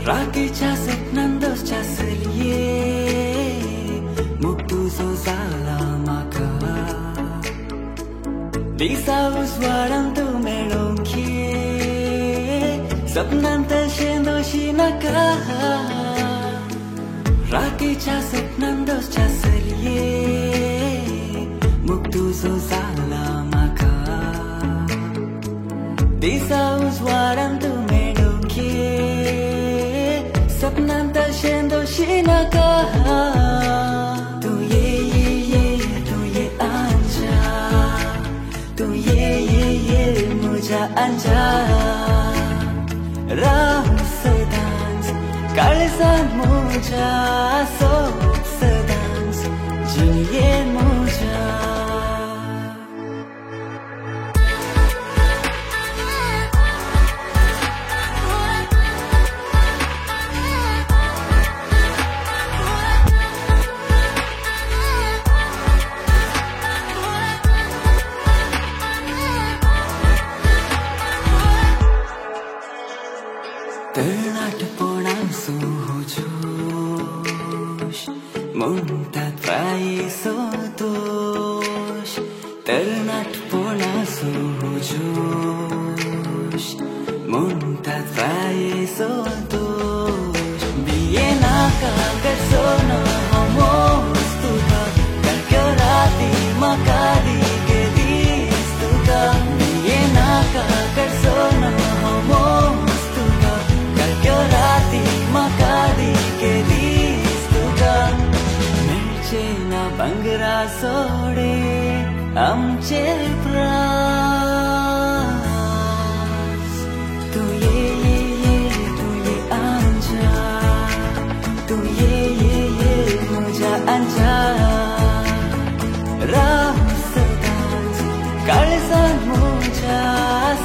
रात्रीच्या स्वप्नांच्या सलिये मुख तुझो जाला म्हाका दिसा उजवाडान तूं मेळोंक सपनांत शेंदोशी नाका रात्रीच्या स्वप्नांच्या सलिये मुख तुझो जाला म्हाका दिसा उजवाडान तूं मेळोंक सपनांत शेंदोशी नाका तूं ये तूं ये आंजा तूं ये म्हज्या आंजा राव सदांच काळजांत म्हज्या सोब सदांच जिणयेन म्हज्या तरणाटपणाचो जोश म्हणटात प्रायेचो दोश तरणाटपणाचो जोश म्हणटात प्रायेचो दोश बिये नाका करचो ना हांव मोस तुका काळक्यो राती म्हाका दिगे दीस तुका बिये नाका करचो ना हांव मोस राती म्हाका दिगे दीस तुका मेळचे ना भांगरा सोडे आमचे प्रास तूं ये आंजा तूं ये म्हज्या आंजा राव सदांच काळजांत म्हज्या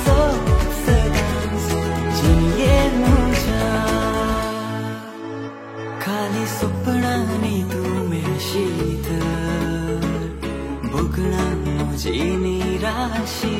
सोब सदांच जिणयेन खाली स्वप्नांनी तूं मेळशीत भोगणां म्हजी निराशी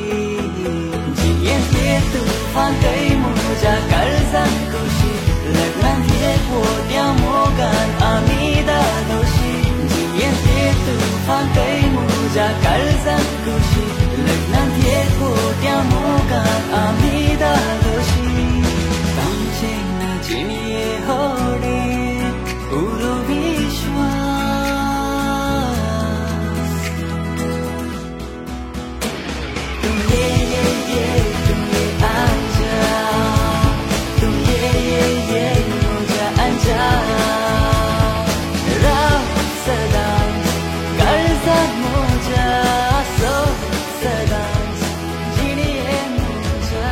जियेंत हे तुफांतय म्हज्या काळजांत खोशी लग्नांत हे पोट्या मोगान आमी दादोशी जियेंत हे तुफांतय म्हज्या काळजांत खोशी लग्नांत हे पोट्या मोगान आमी दादोशी तांचे ना जिणये होडे Puro vishwas tum ye anja tum ye muja anja rav sadam karzat muja so sadam jiniye muja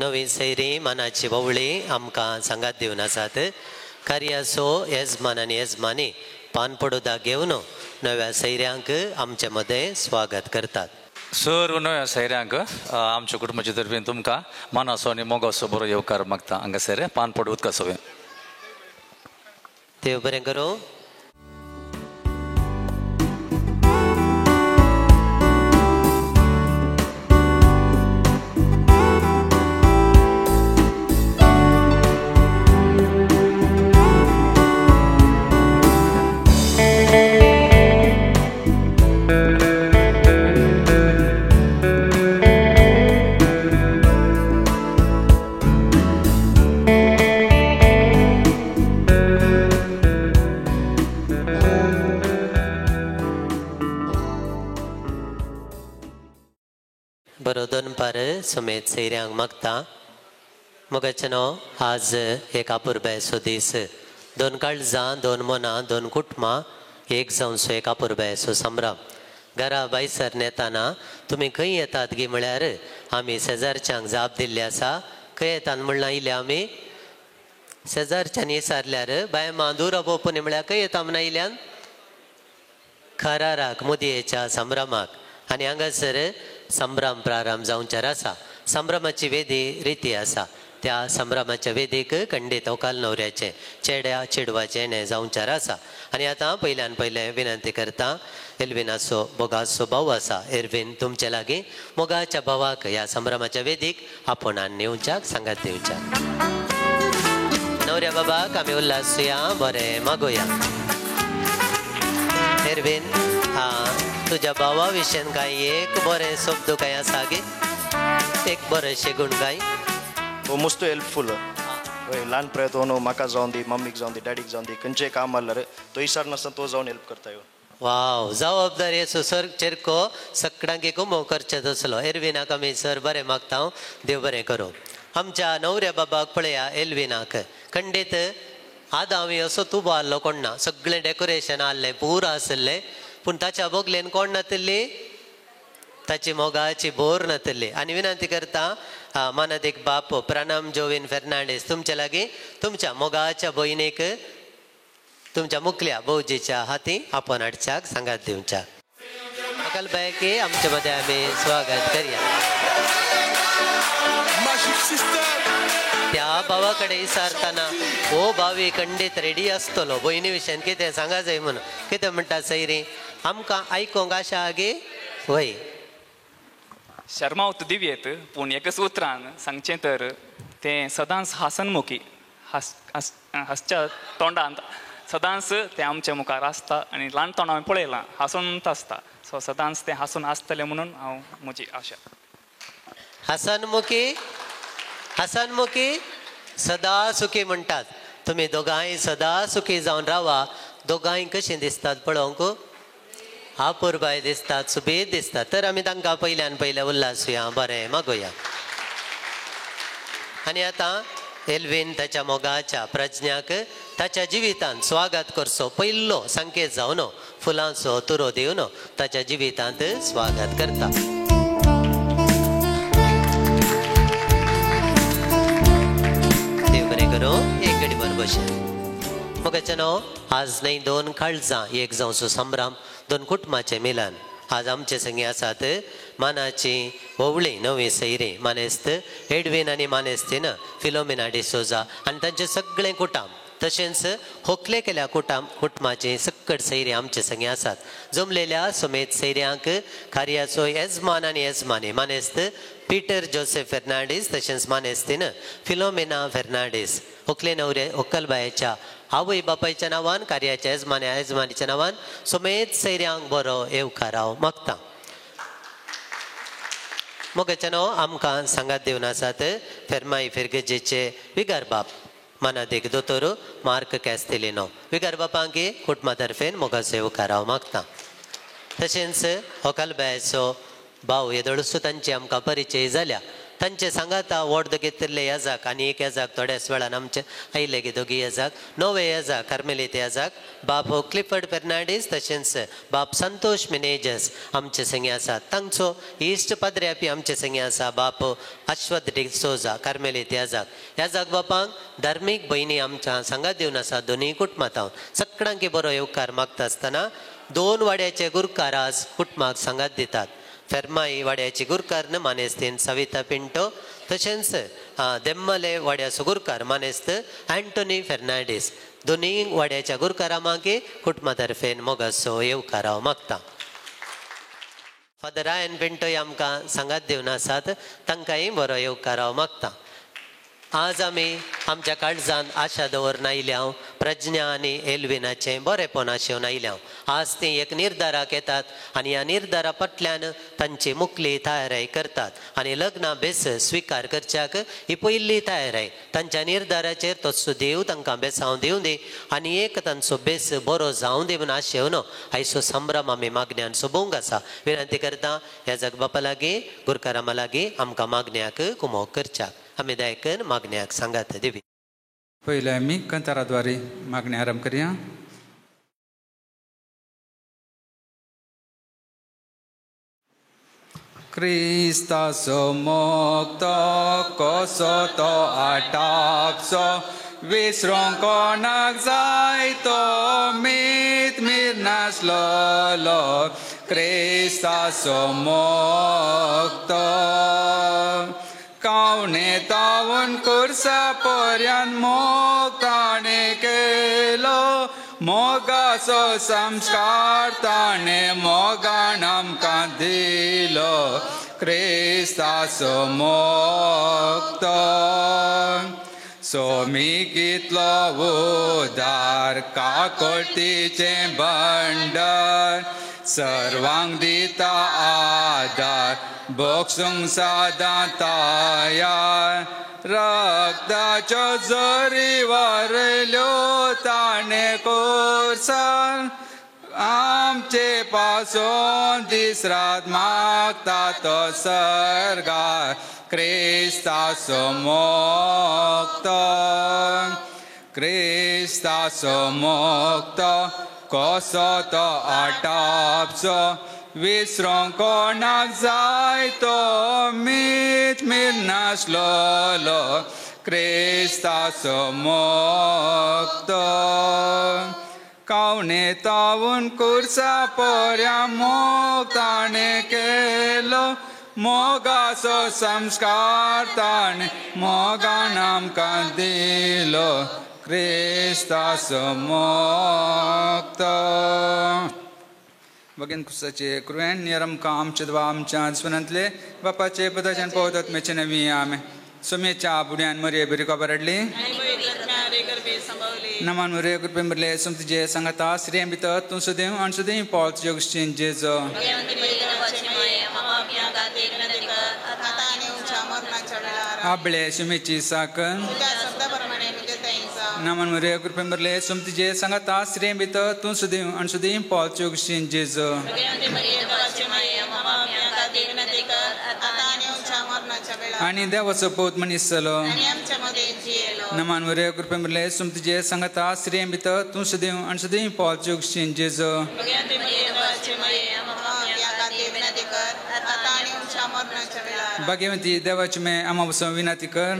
नवीन सैरी मनाची ववळी आमकां सांगात दिवन आसात कार्याचो येजमान आनी येजमानी पानपडोदा घेवन नव्या सैऱ्यांक आमचे मदें स्वागत करतात. सर्व नव्या सैऱ्यांक आमच्या कुटुंबाचे तर्फेन तुमकां मानाचो आनी मोगाचो बरो येवकार मागता. हांगासर पानपड उदकाचो देव बरें करूं. सुमेत सैऱ्यांक मागता मोगाचनो आज एक अपुरबायसो दीस 2 काळजां 2 मनां 2 कुटुंबां एक जावन सो एक अपुरबायसो संभ्रम घरा भायसर येताना तुमी खंय येतात गी म्हळ्यार आमी शेजारच्यांक जाप दिल्ले आसा खंय येतात म्हणून आयले आमी शेजारच्यान विचारल्यार बाय मांदूर अपोवपून म्हळ्यार खंय येता म्हण आयल्यान खराराक मुदयेच्या संभ्रमाक आनी हांगासर संभ्रम प्रारंभ जावंचार आसा संभ्रमाची वेदी रिती आसा त्या संभ्रमाच्या वेदीक खंडीत व्हंकल न्हवऱ्याचे चेड्या चेडवाचे हें जावंचार आसा आनी आतां पयल्यान पयलें विनंती करता एल्विनाचो मोगाचो भाऊ आसा एरवीन तुमचे लागीं मोगाच्या भावाक ह्या संभ्रमाच्या वेदीक आपोणान नेवच्याक सांगात दिवच्याक नवऱ्या बाबाक आमी उल्हासूया बरें मागोया एरवीन तुज्या भावा विशयन काय एक बरें शब्द काय आसा गे एक बरेंशें गुण काय वो मस्त हेल्पफुल ल्हानपणांतून म्हाका जावन दी मम्मीक जावन दी डॅडीक जावन दी खंयचें काम आसल्यार तो विचार नासतना तो जावन हेल्प करता वाव जबाबदारी असो सर चेरको सगळ्यांक एक मोव करचें तसलो एरविनाक आमी सर बरें मागता देव बरें करूं आमच्या नवऱ्या बाबाक पळया एल्विनाक खंडीत आदां हांवें असो तुबो आहलो कोण ना सगळें डेकोरेशन आहलें पुरो आसलें पूण ताच्या बोगलेन कोण नातली ताची मोगाची बोर नातली आनी विनंती करता मानात एक बाप प्रणम जोविन फेर्नांडीस तुमचे लागीं तुमच्या मोगाच्या भयणीक तुमच्या मुखल्या भोवजीच्या हाती आपण हाडच्याक सांगात दिवच्याक अकल बायकी आमचे मध्ये आमी स्वागत करया त्या भावा कडेन विचारतना हो भावी खंडीत रेडी आसतलो भयणी विशयन कितें सांगा जाय म्हणून कितें म्हणटा सैरी आमकां आयकूंक आशा गे वय शर्मा उत दिव्येत पूण एकच उतरान सांगचें तर तें सदांच हासनमुखी हासच्या तोंडांत सदांच तें आमच्या मुखार आसता आनी ल्हानपण हांवें पळयलां हांसूंत आसता सो सदांच तें हांसून आसतलें म्हणून हांव म्हजी आशा हसनमुखी सदा सुखी म्हणटात तुमी दोगांय सदा सुखी जावन रावा दोगांय कशीं दिसतात पळोवंक आपुरबाय दिसतात सुबेज दिसतात तर आमी तांकां पयल्यान पयलें उल्हासूया बरें मागोया आनी आतां एल्वीन ताच्या मोगाच्या प्रज्ञाक ताच्या जिवितांत स्वागत करचो पयलो संकेत जावन फुलांचो तुरो दिवन ताच्या जिवितांत स्वागत करता देव बरें करूं एक घडी भर बशेन मोगाचें न्हू आज न्हय 2 काळजां एक जावचो संभ्रम 2 कुटुंबाचें मिलन आज आमचे संगी आसात मानाची वोवळी नवी सैरी मानेस्त एडवीन आनी मानेस्तीन फिलोमिना डिसोजा आनी तांचे सगळें कुटुंब तशेंच होकले केल्या कुटुंबाची सक्कड सैरी आमचे संगी आसात जमलेल्या सुमेत सैऱ्यांक कार्याचो येजमान आनी येजमानी मानेस्त पीटर जोसेफ फेर्नांडीस तशेंच मानेस्तीन फिलोमिना फेर्नांडीस होकले नवरे होकलबायेच्या आवय बापायच्या नांवान कार्याच्या येजमानीच्या नांवान सुमेत सैऱ्यांक बरो येवकार हांव मागता मोगाचें न्हू आमकां सांगात दिवन आसात फेर्माई फेर्गेजेचे विगार बाप मानादेक दोतोर मार्क कॅस्तेलिनो विगार बापांक कुटुंबा तर्फेन मोगाचो येवकार हांव मागता तशेंच होकलबायेचो भाव येदळसू तांची आमकां परिचय जाल्या तांचे सांगाता व्हड घेतिल्ले येजाक आनी एक येजाक थोड्याच वेळान आमचे आयले गे दोगी येजाक नवे येजाक कार्मेलीत येजाक बाप क्लिफर्ड फेर्नांडीस तशेंच बाप संतोष मिनेजस आमचे संगी आसात तांचो इश्ट पाद्र्यापी आमचे संगी आसा बाप अश्वथ डिसोजा कार्मेलीत येजाक बापांक धार्मीक भयणी आमच्या सांगात दिवन आसा दोनूय कुटुंबांत हांव सगळ्यांक बरो येवकार मागता आसतना 2 वाड्याचे गुरकार आज कुटुंबाक सांगात दितात फेर्माई वाड्याची गुरकार मानेस्तीन सविता पिंटो तशेंच देम्मले वाड्याचो गुरकार मानेस्त अँटोनी फेर्नांडीस दोनूय वाड्याच्या गुरकारा मागे कुटुंबा तर्फेन मोगाचो येवकार हांव मागता फादर रायन पिंटोय आमकां सांगात दिवन आसात तांकांय बरो येवकार हांव मागता आज आमी आमच्या काळजांत आशा दवरन आयल्या प्रज्ञा आनी एल्विनाचें बरेपण आशेवन आयल्या आज ती एक निर्धाराक येतात आनी ह्या निर्धारा फाटल्यान तांची मुखली तयाराय करतात आनी लग्ना बेस स्विकार करच्याक ही पयली तयाराय तांच्या निर्धाराचेर तसो देव तांकां बेसांव दिवं दी आनी एक तांचो बेस बरो जावं दी म्हूण आशेवन आयचो संभ्रम आमी मागण्यान सोबोवंक आसा विनंती करता ह्या जगबापा लागीं गुरकारामा लागीं आमकां मागण्याक कुमोग करच्याक आमी दायकन मागण्याक सांगात देवी पहिले आमी कंताराद्वारे मागणी आरंभ करूया Kristaso mokto koso to atapso Visron konak zaito mit mirnas lolo Kristaso mokto Kaune tavun kursa poryan moktane kelo Mogaso samskartane moganam kandilo Kristaso mokto Somikitlo udar kakoltiche bandar Sarvang dita adar Boksung sadataya Rakta chozori varelo tane kursan Amche pason disrat magta to sarga Krista somokta Krista somokta Kosoto atapso Visron konak zaito mit mirnas lolo Krista somokto Kaune tavun kursa porya moktane kelo Mogaso samskartane moganam kandilo Krista somokto Bagin kusache kruven niram kam chadvam chad sunantle bapache padajan podat mechene viame sumecha budyan marie berika baradli naman marie kurpemberle sumtije sangata srembita tunsudev ansudev pauls yogshin jezo able sumechi sakan naman marie kurpemberle sumtije sangata srembita tunsudev ansudev pauls yogshin jezo आणि देवाचं पोत मनीसलो नमान वरे कृपेमरले सुमतजे संगता श्रेमित तू सदैव अनसदैव पाचोग शिंजेजो भगवंती देवाच में अमावस्या विनंती कर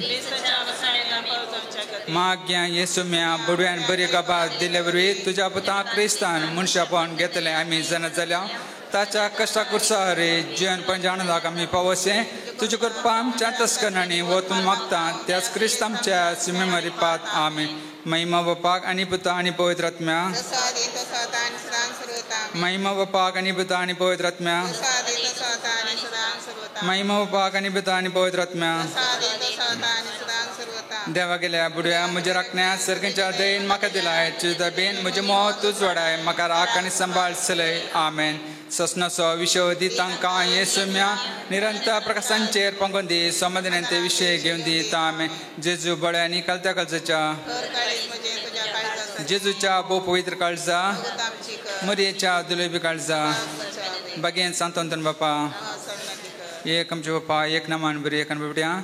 माग्या येसु म्या बडव्यान बरी गबा दिलेवरी तुझ्या पुता क्रिस्तान मनुष्यपण घेतले आम्ही जण झाल्या ताच्या कष्टा कुर्सा रे जीवन पण जाणदाक आम्ही पावसे तुझे कृपा आमच्या तस्करणाने वतून मागता त्याच क्रिस्तामच्या सिमेमरी पात आम्ही महिमा बापाक आणि पुता आणि पवित्र आत्म्या महिमा बापाक आणि पुता आणि पवित्र आत्म्या महिमा बापाक आणि पिता आणि पवित्र आत्म्या देवा गेल्या बुड्या म्हजे राखण्या सरकेच्या दयेन म्हाका दिलाय तुझा बेन म्हजे मोह तूच वाडाय म्हाका राख आनी सांबाळ चलय आमेन ससनसो विशय दी तांकां येसुम्या निरंतर प्रकाशांचेर पंगोवन दी समाधानांचे विशय घेवन दी आमेन जेजू बळे आनी कलत्या काळजाच्या जेजूच्या भोव पवित्र काळजा मरियेच्या दुलेबी काळजा बागेन सांतोंतन बापा एक आमचे बापा एक नामान बरी एक बिबड्या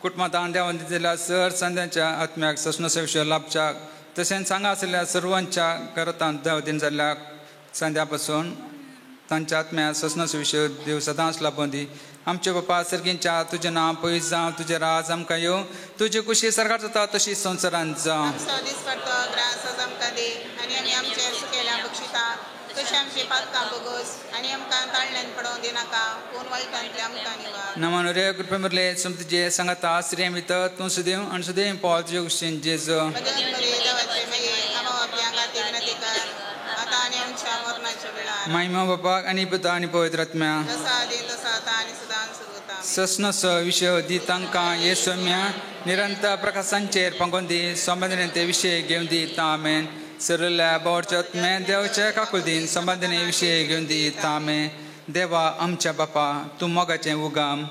कुटुंबात देवान दिलेल्या सर संध्याच्या आत्म्याक ससनसो विशय लाभच्या तशेंच सांगा आसलेल्या सर्वांच्या घरांत देव दिन जाल्ल्या संध्या पासून तांच्या आत्म्या ससनसो विशय देव सदांच लाभोवन दी आमचे बापा सर्गींच्या तुजें नांव पयस जावं तुजें राज आमकां येवं तुजी खुशी सरकार जाता तशी संवसारांत जावं नमन रे कृपे मरले सुमतजे संगता श्रेमित तू सुदेव अनसुदेव पाल जोगशिन जेजो महिमा बापाक आणि पिता आणि पवित्र आत्म्या सस्नसो विशय दी तांकां ये सौम्या निरंतर प्रकाशांचेर पंगोवन दी संबंधने ते विशय घेवन दी तामेन सरल्या बोरचत मे देवचे काकुदीन संबंधने विशय घेवन दी तामे देवा आमच्या बापा तूं मोगाचें उगाम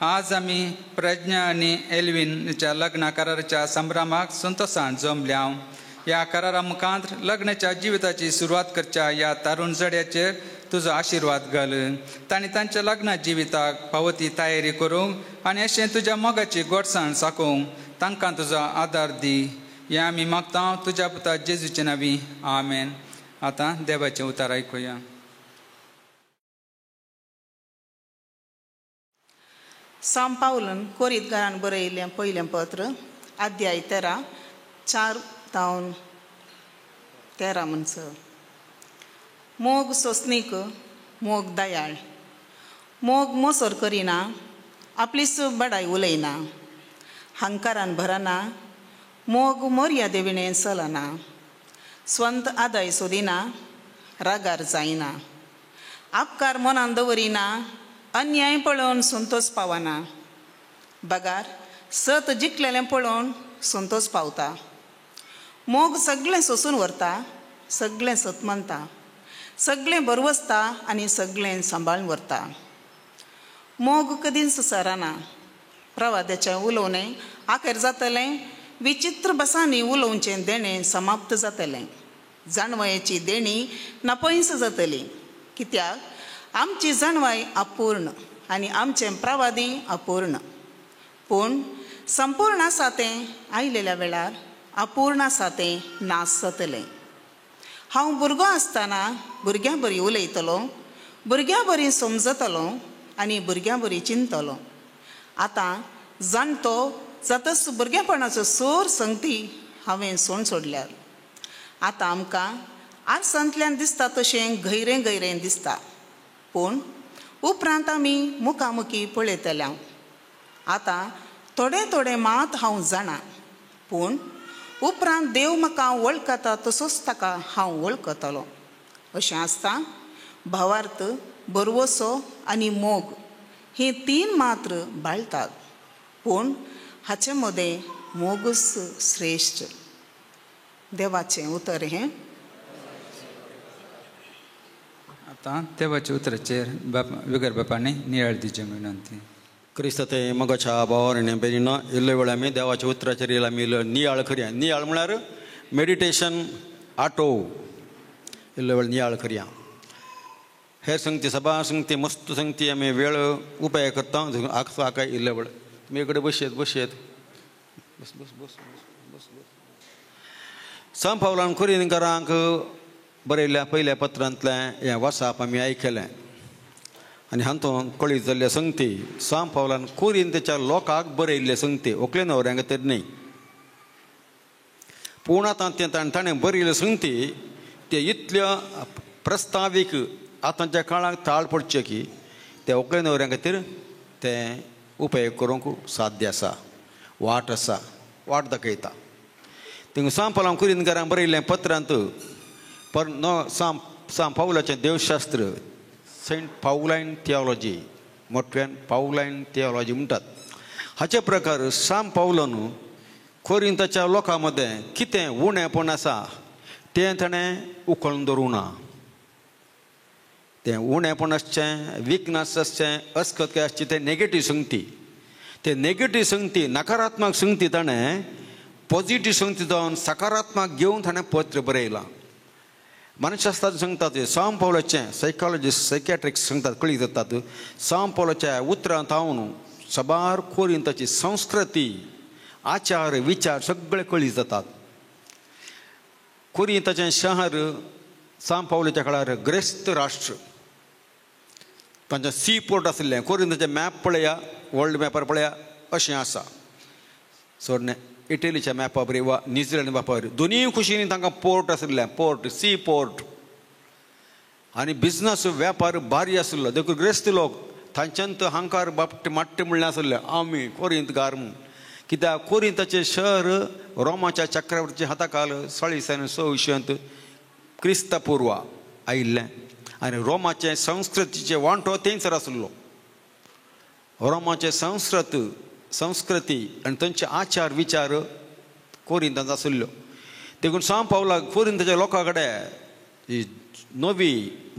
आज आमी प्रज्ञा आनी एल्विनच्या लग्ना कराराच्या संभ्रमाक संतोशान जमल्या ह्या करारा मुखांत लग्नाच्या जिविताची सुरवात करच्या ह्या तरुण जड्याचेर तुजो आशिर्वाद घाल तांणी तांच्या लग्ना जिविताक पावती तयारी करूंक आनी अशें तुज्या मोगाची गोडसाण साकोवंक तांकां तुजो आदार दी हें आमी मागता तुज्या पुता जेजूचे नांवी आमेन. आतां देवाचें उतार आयकुया. सांत पावलन कोरींतकारान बरयिल्लें पयलें पत्र अध्याय 13 4 ते 13 म्हणसर मोग सोंसणीक मोग दयाळ मोग मोसोर करिना आपलीच बडाय उलयना हंकारान भरना मोग मर्यादे विणें चलना स्वंत आदाय सोदिना रागार जायना आपकार मनान दवरिना अन्याय पळोवन संतोश पावना बगार सत जिखलेलें पळोवन संतोश पावता मोग सगळें सोंसून व्हरता सगळें सतमनता सगळें बरवसता आनी सगळें सांबाळून व्हरता मोग कधीच सराना प्रवाद्याचें उलोवणें आखेर जातलें विचित्र बसांनी उलोवचें देणें समाप्त जातलें जाणवयेची देणी नापयस जातली कित्याक आमची जाणवाय अपूर्ण आनी आमचें प्रवादी अपूर्ण पूण संपूर्ण आसा तें आयलेल्या वेळार अपूर्ण आसा तें नास जातलें. हांव भुरगो आसतना भुरग्यां बरी उलयतलो भुरग्यां बरी समजतलो आनी भुरग्यां बरी चिंतलो आतां जाणतो जातच भुरगेपणाचो सोर संगती हांवें सोण सोडल्यार आतां आमकां आर्सांतल्यान दिसता तशें गैरें गैरें दिसता पूण उपरांत आमी मुखामुखी पळयतल्या आतां थोडे थोडे मात हांव जाणा पूण उपरांत देव म्हाका वळखता तसोच ताका हांव वळखतलो अशें आसता. भावार्थ बरवसो आनी मोग ही 3 मात्र बाळतात पूण हाचे मदें मोगूच श्रेश्ठ. देवाचें उतर हें. आतां देवाच्या उतराचेर विगर बापांनी नियाळ दिवचें विनंती. क्रिस्तते मगाच्या भावाने बेगिना इल्ले वेळ आमी देवाच्या उतराचेर येयला आमी नियाळ करया. नियाळ म्हळ्यार मेडिटेशन आटो इल्ले वेळ नियाळ करया. हेर संगती सभा संगती मस्त संगती आमी वेळ उपाय करता आकाय इल्ले वेळ तुमी कडेन बसयेत बस बस बस बस बस. सांत पावलान कोरिंतकारांक बरयल्ल्या पयल्या पत्रांतलें हें वाचप आमी आयकलें आनी हातूंत कळीत जाल्ले संगती सांत पावलान कोरिंतच्या लोकांक बरयल्ले संगती व्हंकले न्हवऱ्यां खातीर न्ही पूण आतां ताणें बरयल्ले संगती ते इतल्यो प्रस्तावीक आतांच्या काळाक ताळ पडचे की ते व्हंकले न्हवऱ्यां खातीर ते उपयोग करूंक साध्य आसा वाट आसा वाट दाखयता. थिंग सांत पावलान कोरिंतकारांक बरयल्लें पत्रांत सांत पावलाचें देवशास्त्र सेंट पावलायन थियोलॉजी मोठ्यान पावलायन थियोलॉजी म्हणटात. हाचे प्रकार सांत पावलान कोरिंताच्या लोकां मदें कितें उणेंपण आसा तें ताणें उखलून दवरूं ना. तें उणेंपण आसचें विकनस आसचें अस्खतकाय आसची तें नेगेटीव संगती ते नेगेटीव संगती नकारात्मक संगती ताणें पॉझिटीव संगती जावन सकारात्मक घेवन ताणें पत्र बरयलां. मनशास्त्राचें सांगतात सांत पावलाचें सायकॉलॉजिस्ट सायकॅट्रिक्स सांगतात कळीत जातात सांत पावलाच्या उतरांत हांव सबार कोरिंताची संस्कृती आचार विचार सगळे कळीत जातात. कोरिंताचें शहर सांत पावलाच्या काळार ग्रेस्त राष्ट्र तांचें सी पोर्ट आसलें. कोरिंताचें मॅप पळया वर्ल्ड मॅपार पळया अशें आसा. सोडणें इटलीच्या मॅपा बरी वा न्यूझिलंड मॅपा बरी दोनीय कुशींनी तांकां पोर्ट आसलें पोर्ट सी पोर्ट आनी बिजनस वेपार भारी आसलो. देखून ग्रेस्त लोक तांच्यांत हांकार बापटे माट्टे म्हणलें आसलें आमी कोरिंतकार म्हूण कित्याक कोरिंताचें शहर रोमाच्या चक्रवर्तीच्या हाताखाल 606 क्रिस्तपूर्व आयिल्लें आनी रोमाचे संस्कृतीचे वांटो थंयसर आसलो. रोमाचे संस्कृती आनी तांचे आचार विचार कोरिंतांत आशिल्ल्यो देखून सांव पावलाक कोरिंताच्या लोकां कडेन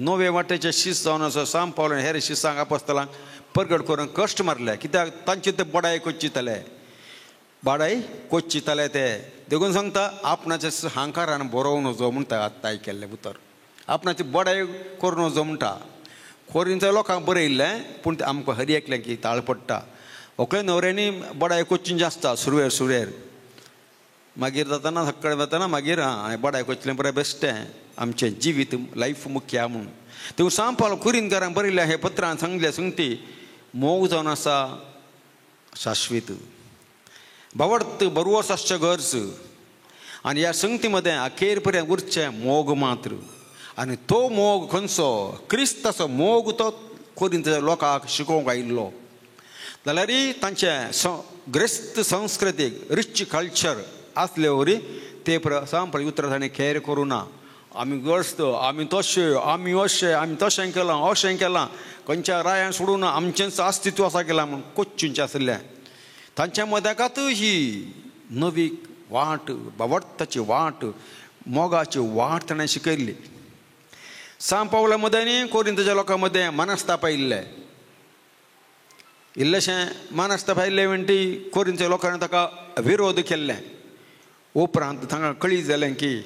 नवे वाटेचे शिस्त जावन आसा सांव पावलान हेर शिस्तांक आपोस्तलांक प्रगट करून कश्ट मारले कित्याक तांचे ते बडाय कोच्चितले ते देखून सांगता आपणाचे हांकारान बरोवन वचो म्हणटा आतां आयकेल्ले उतर आपणाची बडाय करून वचो म्हणटा कोरिंताच्या लोकांक बरयल्लें पूण तें आमकां हरी एकलें की ताळ पडटा व्हंकले न्हवऱ्यांनी बडाय कोच्चिंची आसता सुरवेर मागीर जाताना सक्काळी वताना मागीर बडाय कोचलें बरें बेश्टें आमचें जिवीत लायफ मुख्य म्हूण देखून सांव पावलो कुरिंतकारांक बरयल्या हे पत्रांत सांगले संगती मोग जावन आसा शाश्वीत भावार्थ बरोवस आसचें गरज आनी ह्या संगती मदें अखेर पर्यंत उरचें मोग मात्र आनी तो मोग खंयचो क्रिस्ताचो मोग तो कोरिंताच्या लोकांक शिकोवंक आयिल्लो जाल्यार तांचे ग्रेस्त संस्कृतीक रिच कल्चर आसले वरी ते सांपळी उतर ताणें खेर करूं ना आमी ग्रस्त आमी तशें आमी अशें आमी तशें केलां अशें केलां खंयच्या रायान सोडून आमचेंच अस्तित्व आसा केलां म्हूण कोच्चुंचें आसलें तांच्या मदेकात ही नवी वाट भावार्थाची वाट मोगाची वाट ताणें शिकयल्ली सांव पावला मदें कोरिंताच्या लोकां मदें मनस्ताप आयिल्ले इल्लेशें मनस्ताप आयिल्ले म्हणटी कोरिंताच्या लोकांनी ताका विरोध केल्ले उपरांत तांकां कळीत जालें की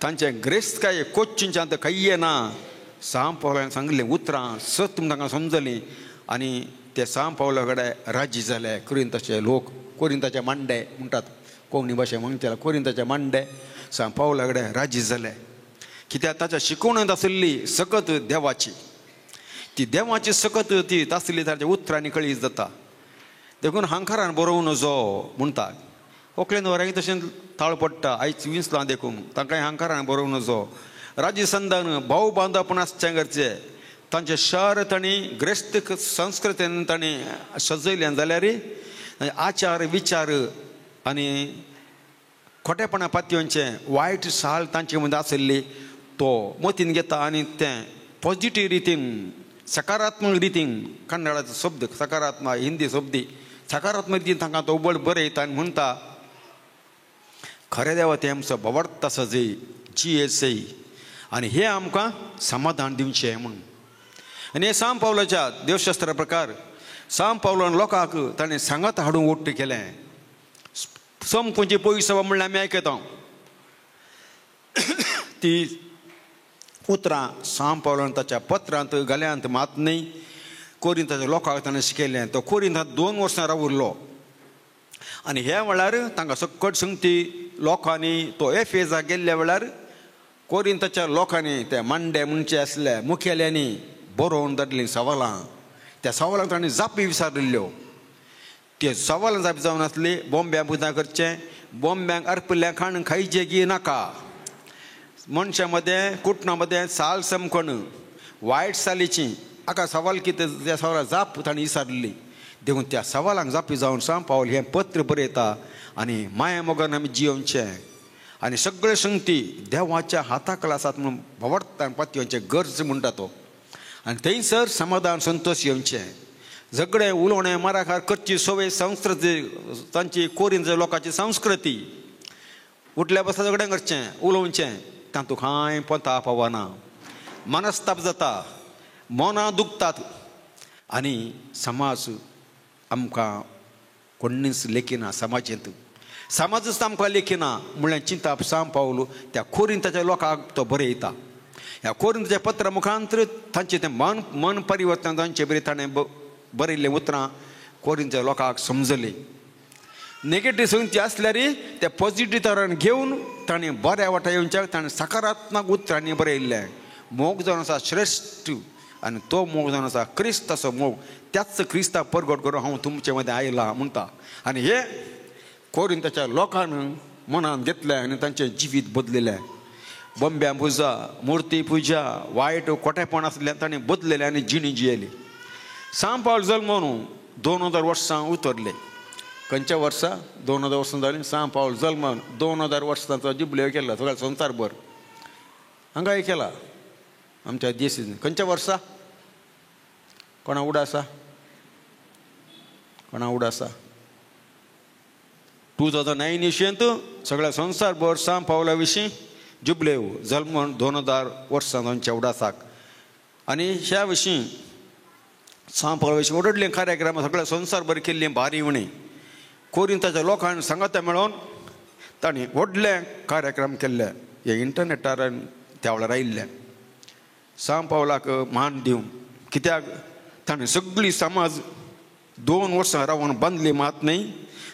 तांचें ग्रेस्तकाय कोच्चिंच्यात काही ना सांव पावलान सांगलें उतरां सत्य तांकां समजलीं आनी ते सांव पावला कडेन राज्य जाले कोरिंताचे लोक कोरिंताचे मांडे म्हणटात कोंकणी भाशेन म्हणटात कोरिंताचे मांडे सांव पावला कडेन राज्य जाले कित्याक ताच्या शिकवणेंत आशिल्ली सकत देवाची ती देवाची सकत ती आसली ताच्या उतरांनी कळीत जाता देखून हांकारान बरोवन जो म्हणटा व्हंकले न्हवऱ्यांक तशें ताळ पडटा आयज विंसलां देखून तांकांय हांकारान बरोवन जो राज्य संदान भाव बांदपण आसचें गरजेचें तांचें शहर तांणी ग्रेस्त संस्कृतीन तांणी सजयलें जाल्यार आचार विचार आनी खोटेपणा पातयेचें वायट साल तांचे मदीं आशिल्ली तो मतीन घेता आनी तें पॉजिटीव रितीन सकारात्मक रितीन कन्नडाचो शब्द सकारात्मक हिंदी शब्द सकारात्मक रितीन तांकां तो बरयता आनी म्हणटा खरें देवा तें आमचो भवार्थ सजय जी आनी हे आमकां समाधान दिवचें म्हूण आनी हे सांव पावलाच्या देवशास्त्रा प्रकार सांव पावलान लोकांक ताणें सांगात हाडूंक ओट्ट केलें संपूची पयस सभा म्हणल्यार आमी आयकता ती उतरां सांव पावलान ताच्या पत्रांत गल्यांत मात न्ही कोरिंताच्या लोकांक ताणें शिकयलें तो कोरिंतांत 2 वर्सां रावुरलो आनी ह्या वेळार तांकां सकट संगती लोकांनी तो एफेजाक गेल्ल्या वेळार कोरिंताच्या लोकांनी ते मांडे म्हणचे आसले मुखेल्यांनी बरोवन धाडलीं सवालां त्या सवालांक तांणी जापी विचारिल्ल्यो ते सवालां जापी जावन आसली बॉम्ब्यां पुजा करचें बॉम्ब्यांक अर्पल्लें खाण खायचें की नाका मनशा मदें कुटुंबा मदें साल समकण वायट सालीची हाका सवाल कितें त्या सवालाक जाप तांणी विचारली देखून त्या सवालांक जापी जावन सांव पावल हें पत्र बरयता आनी माया मोगान आमी जियोवचें आनी सगळे संगती देवाच्या हाताक आसात म्हणून भवार्थान पातयेचें गरज म्हणटा तो आनी थंयसर समाधान संतोश येवचें झगडे उलोवणें माराखार करची सवय संस्कृती तांची कोरिंताच्या लोकांची संस्कृती उठल्या बसा झगडें करचें उलोवचें तातूंत कांय पंथा पावना मनस्ताप जाता मनां दुखतात आनी समाज आमकां कोणीच लेखिना समाजच आमकां लेखिना म्हणल्यार चिंता सांव पावलो त्या कोरिंताच्या लोकांक तो बरयता ह्या कोरिंताच्या पत्रा मुखांतर तांचें तें मन परिवर्तन तांचे बरें ताणें बरयल्लें उतरां कोरिंताच्या लोकांक समजलीं नेगेटीव संगती आसल्यार ते पॉजिटीव तरान घेवन ताणें बऱ्या वाटा येवच्या ताणें सकारात्मक उतरांनी बरयल्लें मोग जावन आसा श्रेश्ठ आनी तो मोग जावन आसा क्रिस्ताचो मोग त्याच क्रिस्ता परगट करून हांव तुमचे मदें आयलां म्हणटा आनी हे कोरिंताच्या लोकांन मनान घेतलें आनी तांचें जिवीत बदलिल्लें बॉम्ब्या पुजा मुर्ती पुजा वायट खोटेपण आसलें ताणें बदललें आनी जिणी जियेली सांव पावल जल्मून 2000 वर्सां उतरले खंयच्या वर्सा 2000 वर्सां जालीं सांव पावल जल्मून 2000 वर्सांचो जुबल्यो केला सगळ्या संवसारभर हांगाय केला आमच्या देशीन खंयच्या वर्सा कोणा उडा आसा कोणा उड आसा 2009 विशयंत सगळ्या संवसारभर साम पावला विशीं जुबले जल्म 2000 वर्सां दोनच्या उडासाक आनी ह्या विशीं साम पावला विशीं व्हडले कार्यक्रम सगळ्या संवसारभर केल्ले भारी उणी कोरिंताच्या लोकांनी सांगता मेळोन तांणी व्हडले कार्यक्रम केल्ले हे इंटरनेटार त्या वेळार आयिल्ले साम पावलाक मान दिवन कित्याक ताणें सगळी समाज 2 वर्सां रावन बांदली मात न्ही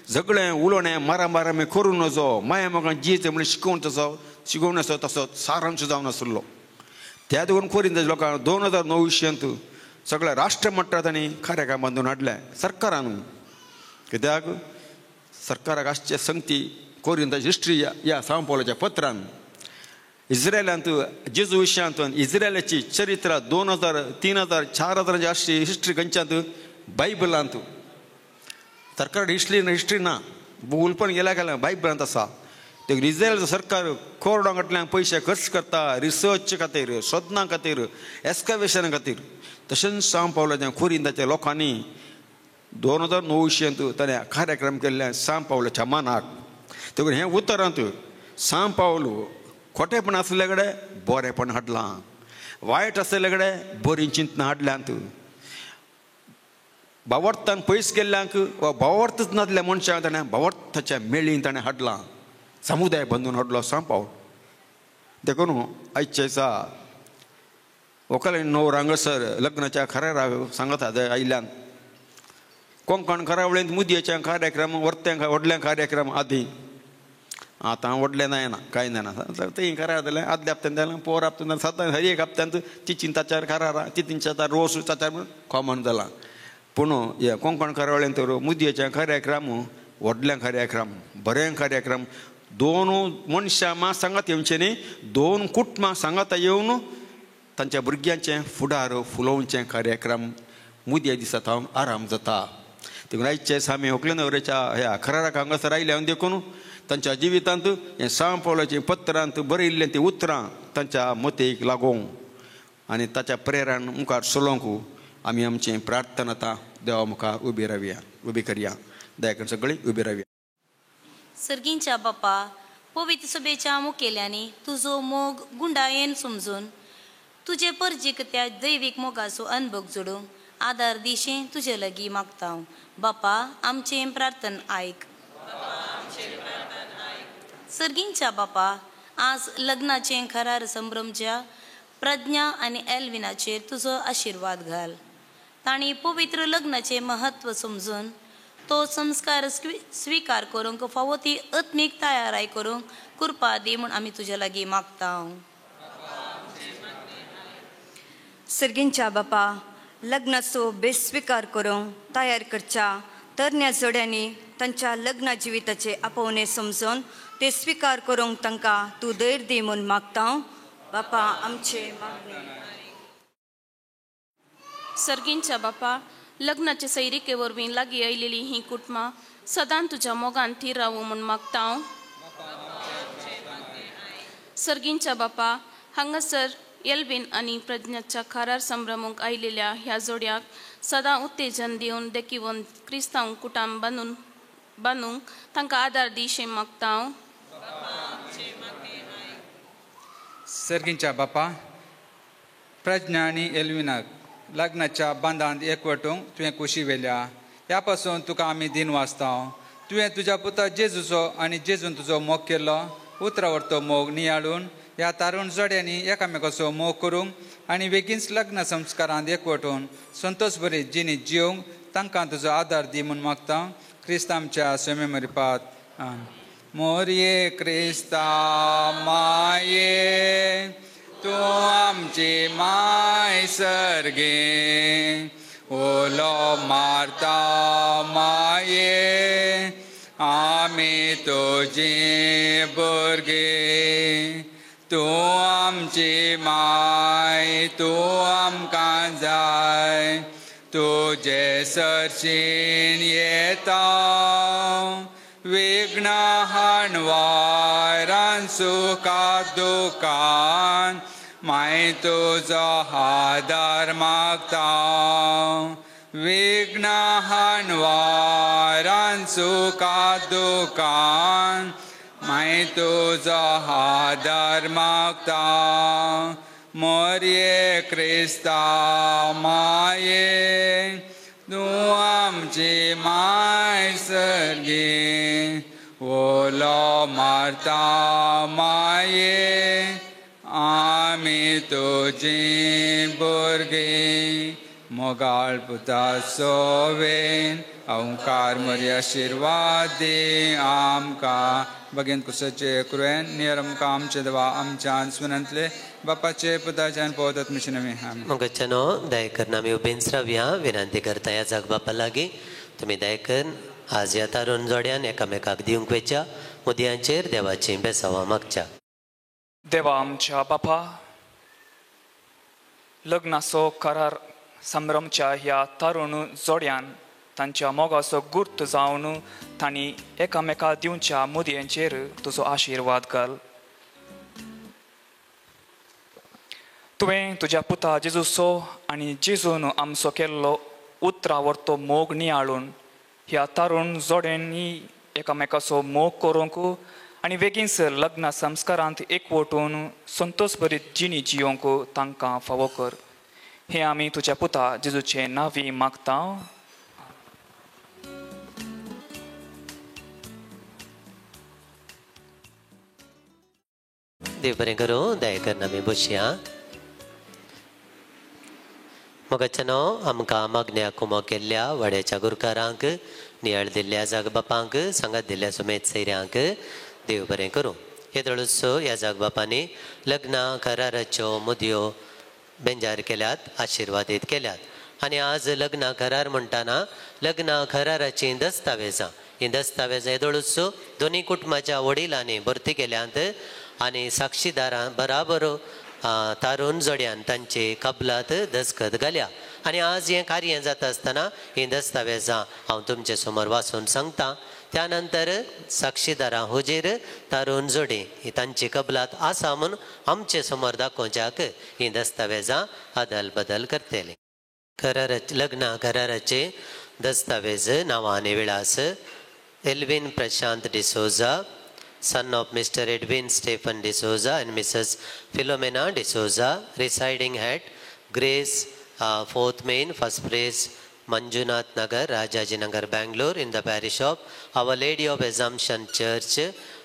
झगडें उलोवणें मारामारामी करून नजो माया मोगान जीत म्हण शिकोवन आसा तसो सारांश जावन आसलो त्या देखून कोरिंताच्या लोकांक 2009 विशयंत सगळ्या राष्ट्र मट्टार तांणी कार्यक्रम बांदून हाडले सरकारान कित्याक सरकाराक आसचे संगती कोरिंताची हिस्ट्री ह्या साम पावलाच्या पत्रान इस्रायलांत जेजू विशयांत इस्रायलाची चरित्रां 2000 3000 4000 आसची हिस्ट्री खंयच्यांत बायबलांत सरकार हिस्ट्री ना उलपण गेल्या बायबलांत आसा देखून इस्रायलाचो सरकार कोर्डांतल्यान पयशे खर्च करता रिसर्च खातीर शोधना खातीर एक्सकवेशना खातीर तशेंच साम पावलाच्या कोरिंताच्या लोकांनी 2009 विशयंत ताणें कार्यक्रम केल्ले साम पावलाच्या मानाक देखून हें उतरांत साम पावलो खोटेपण आसले कडेन बरेंपण हाडलां वायट आसले कडेन बरीं चिंतनां हाडल्यांत भावार्थान पयस गेल्ल्यांक वा भावार्थच नासल्या मनशांक ताणें भावार्थाच्या मेळीन ताणें हाडलां समुदाय बांदून हाडलो साम पावल देखून आयच्या दिसा व्हंकल न्हवरो हांगासर लग्नाच्या खऱ्याक सांगता आयल्यान कोंकण खरावळेंत मुदयेच्या कार्यक्रम वर्त्यांक व्हडले कार्यक्रम आदी आतां व्हडलें जायना कांय जायना तें खरा जालें आदल्या हप्त्यान जालें पोर हप्त्यान सदां हर एक हप्त्यांत चिचीन ताच्यार खरार चितींच्या रोस ताच्यार कॉमन जालां पूण हे कोंकण खरावळेंत तर मुदयेच्या कार्यक्रम व्हडले कार्यक्रम बरें कार्यक्रम 2 मनशां मा सांगात येवचें न्ही 2 कुटुंबां सांगात येवन तांच्या भुरग्यांचें फुडार फुलोवचें कार्यक्रम मुदये दिसा थावन आराम जाता देखून आयचे सामी व्हंकले न्हवरेच्या ह्या खराराक हांगासर आयल्या देखून तांच्या जिवितांत हें साम पावलाचें पत्रांत बरयल्लें तीं उतरां तांच्या मतेक लागून आनी ताच्या प्रेरान मुखार चलोवंक आमी आमचें प्रार्थना आतां देवा मुखार उबी करया दयाकन सगळीं उबी रावया सर्गींच्या बापा पवित्र सभेच्या मुखेल्यांनी तुजो मोग गुंडायेन समजून तुजे परजीक त्या दैवीक मोगाचो अनुभव जोडूंक आदार दिशें तुजे लागीं मागता बापा आमचें प्रार्थन आयक सर्गींच्या बापा आज लग्नाचें खरार संभ्रमच्या प्रज्ञा आनी एल्विनाचेर तुजो आशिर्वाद घाल तांणी पवित्र लग्नाचें महत्व समजून तो संस्कार स्वीकार करूंक फावो ती आत्मीक तयाराय करूंक कृपा दी म्हूण आमी तुजे लागीं मागता सर्गींच्या बापा लग्नाचो बेस्वीकार करूंक तयार करच्या तरण्या जोड्यांनी तांच्या लग्न जिविताचे आपोवणे समजून ते स्वीकार करूंक तांकां तूं धैर्य दी म्हूण मागता बापा आमचे मागणे सर्गींच्या बापा लग्नाचे सैरिके वरवीं लागीं आयलेली ही कुटुंबां सदां तुज्या मोगान थीर रावूं म्हूण मागता सर्गींच्या बापा हांगासर एल्विन आनी प्रज्ञाच्या खरार संभ्रमूंक आयलेल्या ह्या जोड्याक सदां उत्तेजन दिवन देखीवन क्रिस्तांव कुटुंब बांदूंक तांकां आदार दिशें मागता सर्गींच्या बापा प्रज्ञा आनी एल्विनाक लग्नाच्या बांदांत एकवटूंक तुवें कुशी वेल्या ह्या पासून तुका आमी दिन वाचता तुवें तुज्या पुता जेजूचो आनी जेजून तुजो मोग केल्लो उतरावरतो मोग नियाळून ह्या तारुण जोड्यांनी एकामेकाचो मोग करूंक आनी बेगीनच लग्न संस्कारांत एकवटून संतोश भरीत जिणी जिवंक तांकां तुजो आदार दी म्हूण मागता क्रिस्त आमच्या समे मरिपात मोरये क्रिस्ता माये तूं आमची माय सर्गे ओलो मारता माये आमी तुजी भुरगे तूं आमची माय तूं आमकां जाय तुजे सरशीन येता विघ्न हाणवारान सुखात दुखान माय तुजो आदार मागता विघ्नहानवारां सुखादुखां माई तुझा आदर मागता मोरये क्रिस्ता माये तू आमची माय सर्गी ओलो मारता माये आमी तुझी भुरगी मोगाळ पुता सोवेन ओंकार मरी आशिर्वाद दी आमकां बगेन कुसाचे कुरेन नियर आमकां आमचे देवा आमच्या सुनंतले बापाचे पुताचे आनी पवित्र आत्म्याचे नामे आमीन. मोगच्चनो दयेकरन आमी उबीन रावया. विनंती करता ह्या जाग बापा लागीं तुमी दयेकरन आज ह्या तारुण जोड्यान एकामेकाक दिवंक वेच्या मुदयांचेर देवाची बेसावां मागच्या. देवा आमच्या बापा, लग्नाचो करार संभ्रमच्या ह्या तरुण जोड्यान तांच्या मोगाचो गुर्त जावन तांणी एकामेका दिवच्या मुदयांचेर तुजो आशिर्वाद घाल. तुवें तुज्या पुता जेजूचो आनी जेजून आमचो केल्लो उतरावरतो मोग नियाळून ह्या तरुण जोड्यांनी एकामेकाचो मोग करूंक आनी बेगीनसर लग्न संस्कारांत एकवटून संतोश भरीत जिणी जियोंक तांकां फावो कर. हे आमी तुज्या पुता जेजूचे नांवी मागता. देव बरें करूं. दयेकरन आमी बसया. मोगच्चनो आमकां मागण्या कुमो केल्ल्या वड्याच्या गुरकारांक नियाळ दिल्ल्या जाग बापांक सांगात दिल्ल्या सुमेध सैऱ्यांक देव बरें करूं. येदळूच ह्या जाग बापांनी लग्न कराराच्यो मुदयो बेंजार केल्यात, आशिर्वादीत केल्यात. आनी आज लग्न करार म्हणटाना लग्न कराराची दस्तावेजां ही दस्तावेजां येदळूच दोनी कुटुंबाच्या वडिलांनी भरती केल्यात आनी साक्षीदारां बराबर तारुण जोड्यान तांचे कबलात दस्खत घाल्या. आनी आज हें कार्य जाता आसतना ही दस्तावेजां हांव तुमचे समोर वाचून सांगता. त्यानंतर साक्षीदारां हुजीर तारुण जोडी ही तांची कबलात आसा म्हूण आमचे समोर दाखोवच्याक ही दस्तावेजां अदल बदल करतली. लग्न कराराचे दस्तावेज नांवां आनी विळास Elvin Prashant D'Souza, son of Mr. Edwin Stephen D'Souza and Mrs. Philomena D'Souza, residing at Grace 4th Main, First Place, Manjunath Nagar, Rajaji Nagar, Bangalore, in the parish of Our Lady of Assumption Church,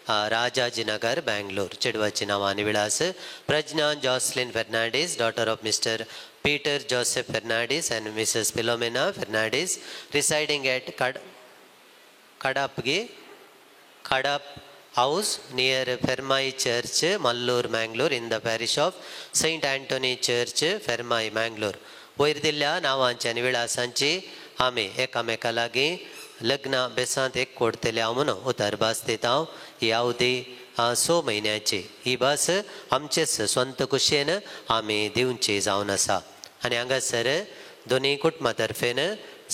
Rajaji Nagar, Bangalore. Chedvachi Navani Vilas, Prajna Jocelyn Fernandez, daughter of Mr. Peter Joseph Fernandez and Mrs. Philomena Fernandez, residing at Kadap House near Fermai Church, Mallur, Mangalore, in the parish of Saint Anthony Church, Fermai, Mangalore. वयर दिल्ल्या नांवांची आनी विळासांची आमी एकामेका लागीं लग्न बेसांत एक कोडतल्या म्हणून उतर भास दिता. ही अवधी 6 म्हयन्याची. ही भास आमचेच स्वंत कुशेन आमी दिवची जावन आसा. आनी हांगासर दोनी कुटुंबा तर्फेन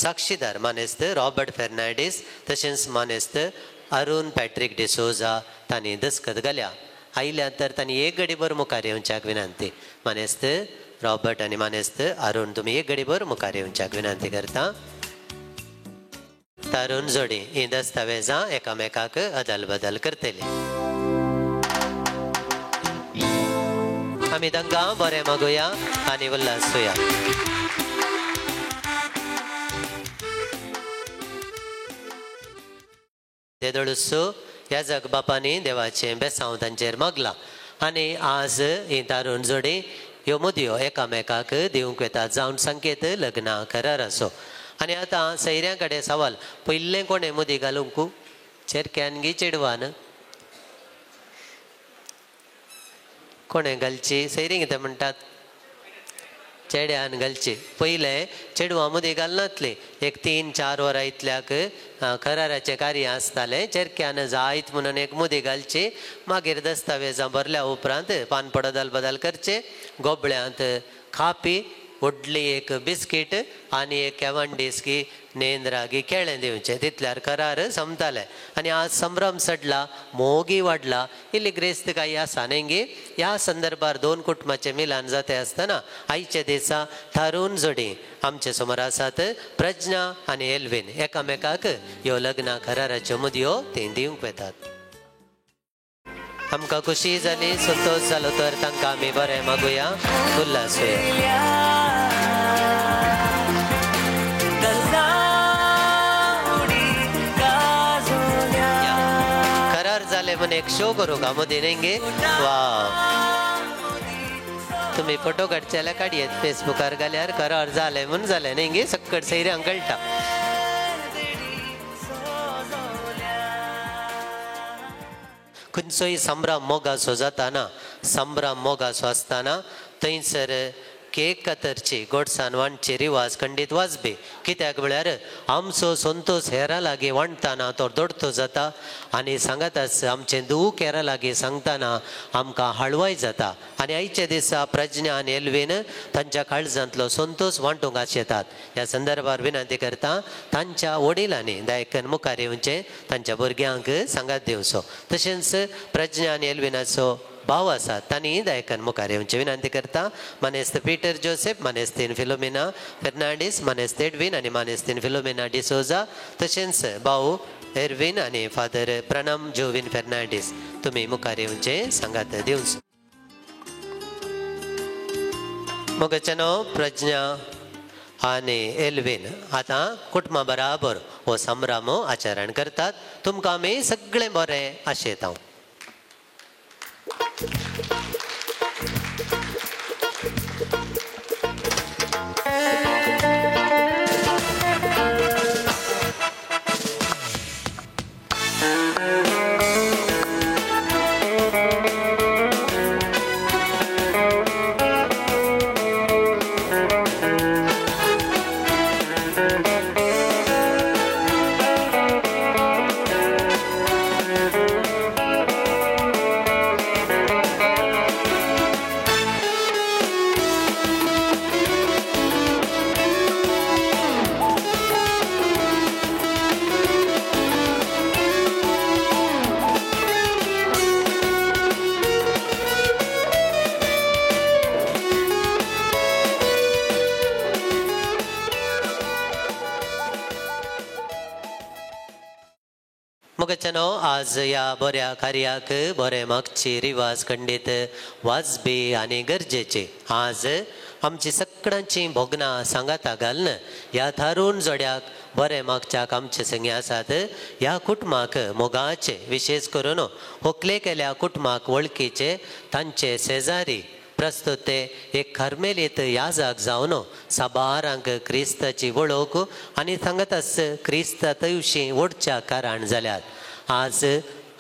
साक्षीदार मानेस्त रॉबर्ट फेर्नांडीस तशेंच मानेस्त अरुण पॅट्रिक डिसोजा तांणी दस्खत घाल्या. आयल्या तर तांणी एक घडीभर मुखार येवच्याक विनंती. मानेस्त रॉबर्ट आनी मानेस्त अरुण तुमी एक घडीभर मुखार येवच्याक विनंती करता. तारुण जोडी ही दस्तावेजां एकामेकाक अदल बदल करतली. आमी तांकां बरें मागुया आनी उल्हासूया. तेदळूच ह्या जग बापांनी देवाचें बेसांव तांचेर मागलां. आनी आज ही तारुण जोडी ह्यो मुदयो एकामेकाक दिवंक येतात जावन संकेत लग्न करार असो. आनी आतां सैऱ्यां कडेन सवाल, पयलें कोणें मुदी घालूंक? चेरक्यान गी चेडवान? कोणें घालची? सैरी कितें म्हणटात? चेड्यान घालची. पयलें चेडवां मुदी घालनातली. एक 3-4 वरां इतल्याक कराराचें कार्य आसतालें. चेरक्यान जायत म्हणून एक मुदी घालची. मागीर दस्तावेजां भरल्या उपरांत पानपड अदल बदल करचे. गोबळ्यांत खापी व्हडली एक बिस्कीट आनी एक कॅवंडीस की नेंद्रागी खेळें दिवचें तितल्यार करार संपताले आनी आज संभ्रम सडला मोगी वाडला इल्ली ग्रेस्त काही आसा न्ही ह्या संदर्भार दोन कुटुंबाचें मिलन जाते आसतना आयचे दिसा थारून जोडी आमचे समोर आसात प्रज्ञा आनी एल्विन एकामेकाक ह्यो लग्ना कराराच्यो मुदयो ते दिवंक वेतात आमकां खुशी जाली संतोश जालो तर तांकां आमी बरें मागुया उल्हासूया करार जाले म्हण एक शो करूं का मोदी न्ही वा तुम्ही फोटो काडचे जाल्यार काडयेत फेसबुकार घाल्यार करार जाले म्हूण जालें न्ही सक्कट सैऱ्यांक कळटा खंयचोय संभ्रम मोगाचो जाताना संभ्रम मोगाचो आसतना थंयसर केक कतरची गोडसाण वांटची रिवाज खंडीत वाजबी कित्याक म्हळ्यार आमचो संतोश हेरां लागीं वांटतना तो दोडतो जाता आनी सांगात आमचें दूख हेरां लागीं सांगतना आमकां हळवाय जाता आनी आयचे दिसा प्रज्ञा आनी एल्विन तांच्या काळजांतलो संतोश वांटूंक आशेतात ह्या संदर्भार विनंती करता तांच्या वडिलांनी दायकन मुखार येवचें तांच्या भुरग्यांक सांगात दिवचो तशेंच प्रज्ञा आनी एल्विनाचो भाव आसा तांणी दायकन मुखार येवचें विनंती करता मानेस्त पीटर जोसेफ मानेस्तीन फिलोमिना फेर्नांडीस मानेस्त एडविन आनी मानेस्तीन फिलोमिना डिसोजा तशेंच भाऊ एरविन आनी फादर प्रणम जोविन फेर्नांडीस तुमी मुखार येवचें सांगात दिवचो मोगचनो प्रज्ञा आनी एल्विन आतां कुटुंबा बराबर हो संभ्रम आचरण करतात तुमकां आमी सगळें बरें आशेता मोगचनो आज ह्या बऱ्या कार्याक बरे मागची रिवाज खंडीत वाजबी आनी गरजेची आज आमची सगळ्यांची भोगनां सांगाता घालन ह्या थारून जोड्याक बरें मागच्याक आमचे संगी आसात ह्या कुटुंबाक मोगाचे विशेष करून व्हंकले केल्या कुटुंबाक वळखीचे तांचे शेजारी प्रस्तुत ते एक खर्मेलीत याजाक जावन साबारांक क्रिस्ताची वळख आनी सांगताच क्रिस्ता तवशी ओडच्या कारण जाल्यात आज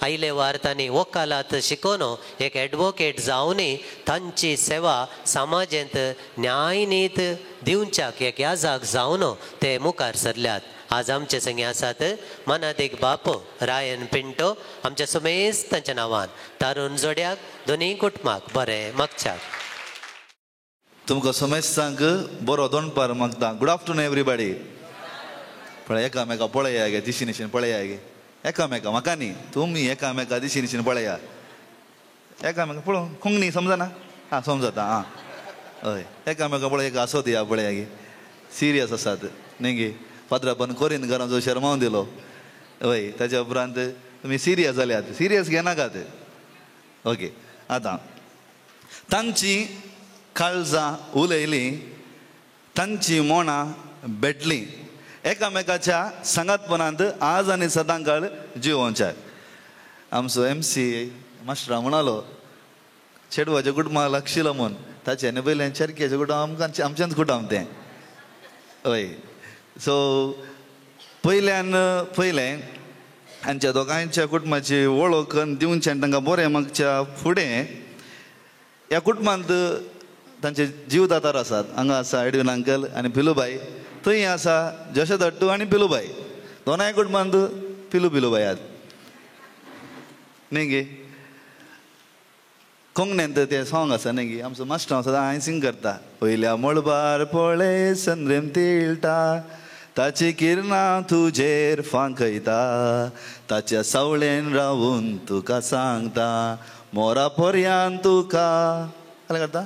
आयले वार तांणी वकालात शिकोवन एक एडवोकेट जावनी तांची सेवा समाजांत न्यायनीत दिवच्याक एक याजाक जावन ते मुखार सरल्यात आज आमचे संगी आसात मनादीक बापू रायन पिंटो आमच्या सुमेस्त तांच्या नांवान तारून जोड्याक दोनी कुटुंबाक बरें मागच्याक तुमकां समेस्तांक बरो दोनपार मागता गुड आफ्टरनून एवरीबडी पळय एकामेका पळया गे दिशी निशीन पळया गे एकामेका म्हाका न्ही तुमी एकामेका दिशी निशीन पळया एकामेका पळोवन कोंकणी समजना हां समजता हां हय एकामेका पळय एक आसो दिया पळया गे सिरियस आसात न्ही गे फादरापन कोरीन घराचो शर्मावन दिलो हय ताच्या उपरांत तुमी सिरियस जाल्यात सिरियस घेनाकात ओके आतां तांची काळजां उलयलीं तांची मोणां भेटलीं एकामेकाच्या सांगातपणांत आज आनी सदांकाळ जिवोवच्याक आमचो MC मास्टर म्हणालो चेडवाच्या कुटुंबाक लागशिलो म्हूण ताचे आनी पयलें चरकेचें कुटुंब आमकां आमचेंच कुटुंब तें हय सो पयल्यान पयलें हांच्या दोगांयच्या कुटुंबाची वळख दिवचें तांकां बरें मागच्या फुडें ह्या कुटुंबांत तांचे जीवदातार आसात हांगा आसा एडविन अंकल आनी पिलूबाई थंय आसा जशे दट्टू आनी पिलूबाई दोनाय कुटुंबांत पिलूबाई आहात न्ही गे कोंकणींत तें सॉंग आसा न्ही गे आमचो मास्टर आसा हांवें सिंग करता पयल्या मळबार पळय संद्रेम तिळटा ताची किरणां तुजेर फांकयता ताच्या सावळेन रावून तुका सांगता मोरा पर्यान तुका काय करता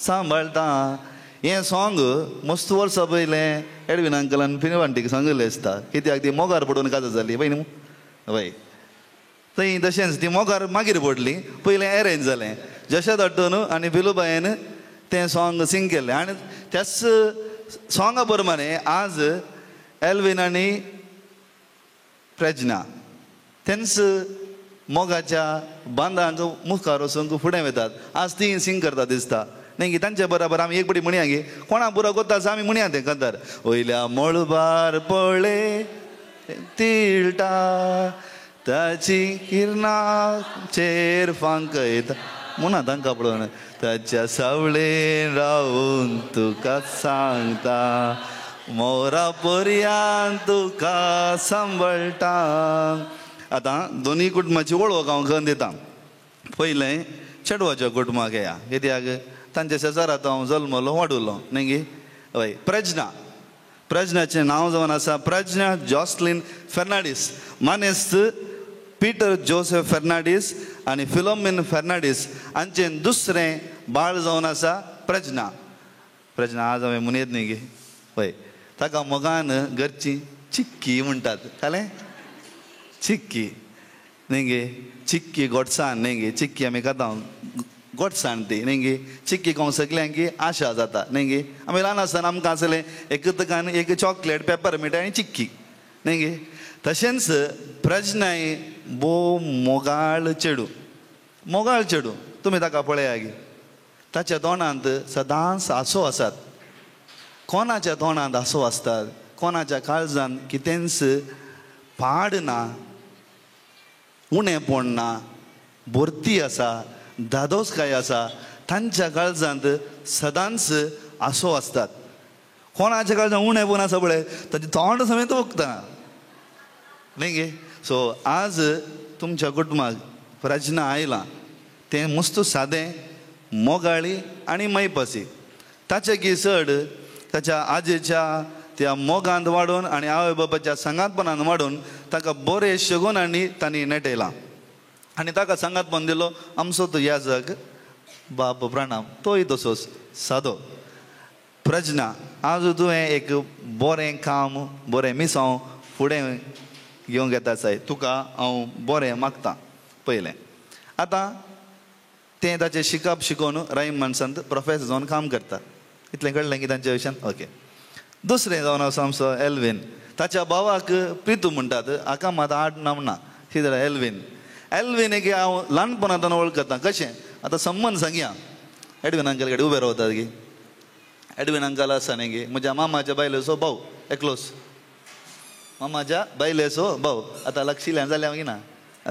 सांबाळटा. हें सॉंग मस्त वर्सां पयलें एडवीन अंकलान पिनवांटीक सांगलें आसता कित्याक ती मोगार पडून काजा जाली पळय न्हू हय. थंय तशेंच ती मोगार मागीर पडली पयलें एरेंज जालें जशा दट्टून आनी पिलुबायेन तें सॉंग सिंग केल्लें आनी त्याच सॉंगा प्रमाणे आज एल्विन आनी प्रज्ञा तेंच मोगाच्या बांदांक मुखार वचूंक फुडें वतात. आज ती सिंग करता दिसता न्ही तांच्या बरोबर आमी एक बडी म्हणया गे कोणा पुरो कोत्ता आसा आमी म्हणया तें कंतार. वयल्या मळबार पळय तिळटा ताची किरणाचेर फांकयता म्हणा तांकां पळोवन ताच्या सावळेन रावून तुका सांगता मोरा पर्यान तुका सांबाळटा. आतां दोनी कुटुंबाची वळख हांव खंय दिता. पयलें चेडवाच्या कुटुंबाक येया कित्याक तांच्या शेजारांत हांव जल्मलो वाडुलो न्ही गे हय. प्रज्ञाचें नांव जावन आसा प्रज्ञा जॉस्लिन फेर्नांडीस. मानेस्त पीटर जोसेफ फेर्नांडीस आनी फिलोमिन फेर्नांडीस हांचें दुसरें बाळ जावन आसा प्रज्ञा. आज हांवें मनयत न्ही गे हय. ताका मोगान घरची चिक्की म्हणटात कळ्ळें चिक्की न्ही गे चिक्की गोडसाण न्ही गे चिक्की आमी खाता गोडसाण ती न्ही गे चिक्की खावंक सगल्यांक आशा जाता न्ही गे. आमी ल्हान आसतना आमकां आसलें एक तकान एक चॉकलेट पेपर मिठाई आनी चिक्की न्ही गे. तशेंच प्रज्ञाय भोव मोगाळ चेडू तुमी ताका पळया गे ताच्या तोंडांत सदांच आसो आसात. कोणाच्या तोंडांत आसो आसतात कोणाच्या काळजांत कितेंच पाड ना उणेपण ना भरती आसा दादोसकाय आसा. तांच्या काळजांत सदांच आसो आसतात. कोणाच्या काळजांत उणेपण आसा पळय ताचें तोंड समेत ओंकता न्ही गे. सो आज तुमच्या कुटुंबाक प्रज्ञा आयलां तें मस्त सादें मोगाळी आनी मैपासी. ताचे की चड ताच्या आजेच्या त्या मोगांत वाडून आनी आवय बापाच्या सांगातपणान वाडून ताका बरे शगुनांनी तांणी नेटयलां आनी ताका सांगातपण दिलो आमचो तो याजक बाप प्रणाम तोय तसोच सादो. प्रज्ञा आज तुवें एक बरें काम बरें मिसांव फुडें घेवंक येता साय तुका हांव बरें मागतां. पयलें आतां तें ताचें शिकप शिकोवन राईम माणसांत प्रोफेसर जावन काम करता इतलें कळ्ळें की तांच्या विशयान ओके. दुसरें जावन आसा आमचो एल्विन. ताच्या भावाक प्रितू म्हणटात हाका मात आड नांव ना कितें एल्विन एक हांव ल्हानपणांतल्यान वळखता कशें. आतां संबंद सांगया एडवीन अंकल कडेन उबे रावतात गे. एडवीन अंकल आसा न्ही गे म्हज्या मामाच्या बायलेचो भाऊ एकलोच मामाच्या बायलेचो भाऊ. आतां लक्षिल्ल्यान जाल्या की ना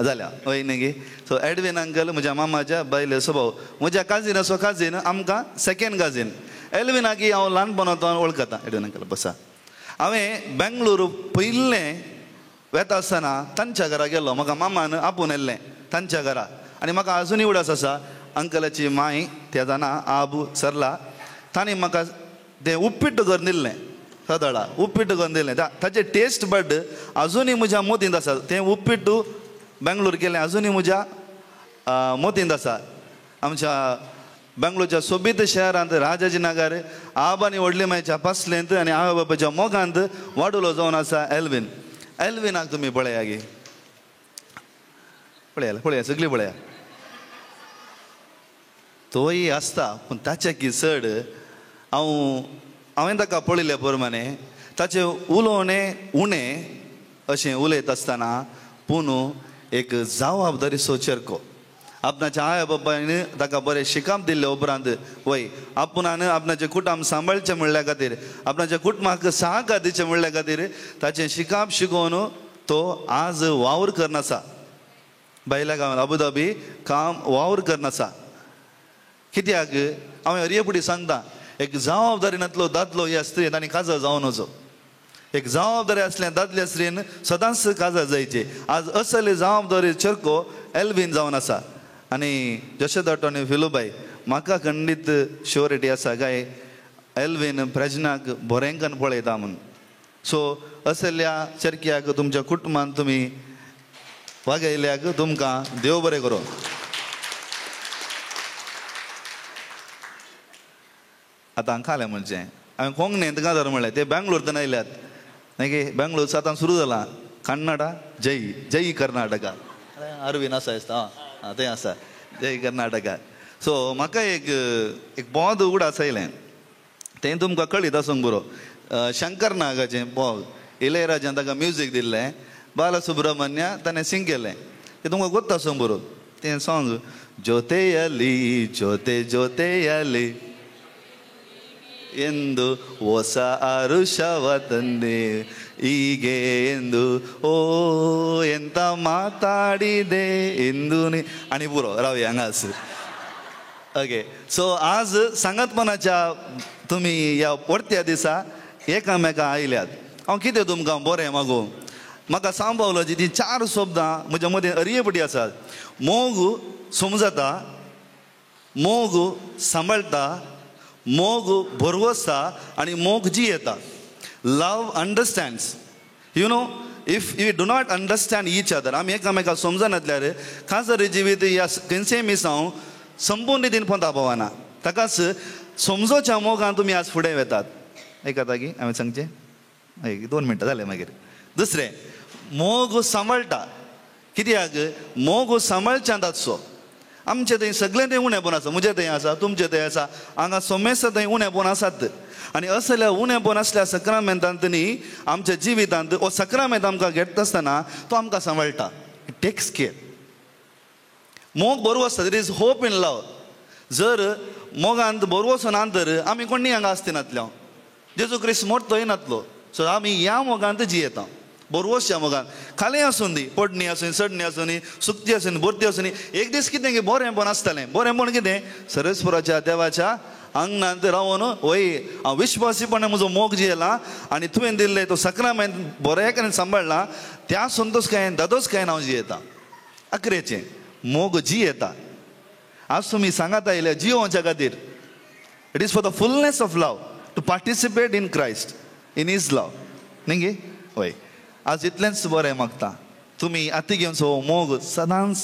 जाल्या हय न्ही गे. सो एडवीन अंकल म्हज्या मामाच्या बायलेचो भाऊ. म्हज्या काजीनाचो काजीन आमकां सेकेंड काजीन. एल्विनाक हांव ल्हानपणांतल्यान वळखता. एडवीन अंकल बसा. हांवें बेंगळूरू पयलें वेता आसतना तांच्या घरा गेलो म्हाका मामान आपून येल्लें तांच्या घरा आनी म्हाका आजुनूय उडास आसा. अंकलाची माय तेजा नांव आबू सरला तांणी म्हाका तें उप्पीट करून दिल्लें सदळा उप्पीट करून दिल्लें ताचें टेस्ट बड आजुनूय म्हज्या मोतींत आसा. तें उप्पीट बेंगळूर केलें आजुनूय म्हज्या मोतींत आसा. आमच्या बेंगळूरच्या सोबीत शहरांत राजाजी नगर आबानी व्हडली मायच्या पासलेंत आनी आवय बापाच्या मोगांत वाडुलो जावन आसा एल्विन. एल्विनाक तुमी पळया गे पळया सगळीं पळया तोय आसता पूण ताच्या की चड हांवें ताका पळयले प्रमाणे ताचें उलोवणें उणें अशें उलयत आसतना पूण एक जबाबदारीचो चेरको. आपणाच्या आवय बापायन ताका बरें शिकप दिल्ले उपरांत वय आपुणान आपणाचें कुटुंब सांबाळचें म्हणल्या खातीर आपणाच्या कुटुंबाक सहकार दिवचें म्हणल्या खातीर ताचें शिकप शिकोवन तो आज वावर करनासा. भायल्या गांवांत अबुधाबी काम वावर करनासा. कित्याक हांवें हरयेपुडी सांगता एक जबाबदारीनांतलो दादलो ह्या स्त्रीन आनी काजार जावन वचो. एक जबाबदारी आसल्या दादल्या स्त्रीन सदांच काजार जायचे. आज असले जबाबदारी चेरको एल्विन जावन आसा. आनी जशें दटोनी फिलूबाई म्हाका खंडीत श्युरिटी आसा काय एल्विन प्रज्ञाक बरेंकन पळयता म्हूण सो असल्या चरक्याक तुमच्या कुटुंबान तुम्ही वागयल्याक तुमकां देव बरें करूं. आतां हांगा खालें म्हणचें हांवें कोंकणींत काजार म्हणलें ते बँगलोरच्यान आयल्यात न्ही बँगलोर आतां सुरू जाला कन्नडा जय जय कर्नाटका अरविंद आसा दिसता आं तें आसा जय कर्नाटका. सो म्हाका एक बोद उगडास आयलें तें तुमकां कळीत आसूंक बरो. शंकर नागाचें बोग इलयराजान ताका म्युजीक दिल्लें बालसुब्रमण्य ताणें सिंग केलें तें तुमकां गोत्ता आसूंक बरो. तें सॉंग ज्योतेयली ज्योते ज्योतेयली ಎಂದು ಹೊಸ ಅರುಷವ ತಂದೆ ಹೀಗೆ ಎಂದು ಓ ಎಂತ ಮಾತಾಡಿದೆ ಎಂದು आणि पुरो रावया हांगाच. ओके सो आज सांगतपणाच्या तुमी ह्या परत्या दिसा एकामेका आयल्यात. हांव कितें तुमकां बरें मागूं म्हाका सांबावलोची ती 4 शब्दां म्हज्या मदें अरियपटी आसात. मोग समजता, मोग सांबाळटा, मोग भरवसता आणि मोग जियेता. Love understands. You know if you do not understand each other आमी एकामेकाक समजनातल्यार खासरी जिवीत ह्या खंयचेय मिसांव संपूर्ण रितीन पोंता पावना. ताकाच समजोच्या मोगान तुमी आज फुडें वेतात. आयकता की हांवें सांगचें 2 मिनटां जालें मागीर. दुसरें मोग सांबाळटा. कित्याक मोग सांबाळच्या जातसो. आमचे थंय सगळें थंय उणेपण आसा. म्हजें थंय आसा, तुमचें थंय आसा, हांगा सोमेस्त थंय उणेपण आसात. आनी असल्या उणेपण आसल्या सक्रामेंतांत न्ही आमच्या जिवितांत हो सक्रामेंत आमकां घेता आसतना तो आमकां सांबाळटा. It takes care. मोग बरो आसता. There is hope in love. जर मोगांत बरो वचना तर आमी कोणी हांगा आसतनातले. जेजू क्रिस्त मोडतोय नातलो. सो आमी ह्या मोगांत जियेता. बरोवसच्या मोगान खालें आसूं दी, पडणी आसूं, सडणी आसूं दी, सुकती आसूं दी, भरती आसूं दी, एक दीस कितें की बरेंपण आसतलें. बरेंपण कितें सरस्वराच्या देवाच्या अंगणांत रावन वय हांव विश्वासीपणान म्हजो मोग जियेला आनी तुवें दिल्ले तो सक्रामेंत बरेंपणान सांबाळला त्या संतोषकायेन दादोसकायेन हांव जियेता. अकरेचें मोग जियेता. आज तुमी सांगात आयले जियोवच्या खातीर. It is for the fullness of love to participate in Christ in his love न्ही गे. वय आज इतलेंच बरें मागता तुमी आतां घेवन सो मोग सदांच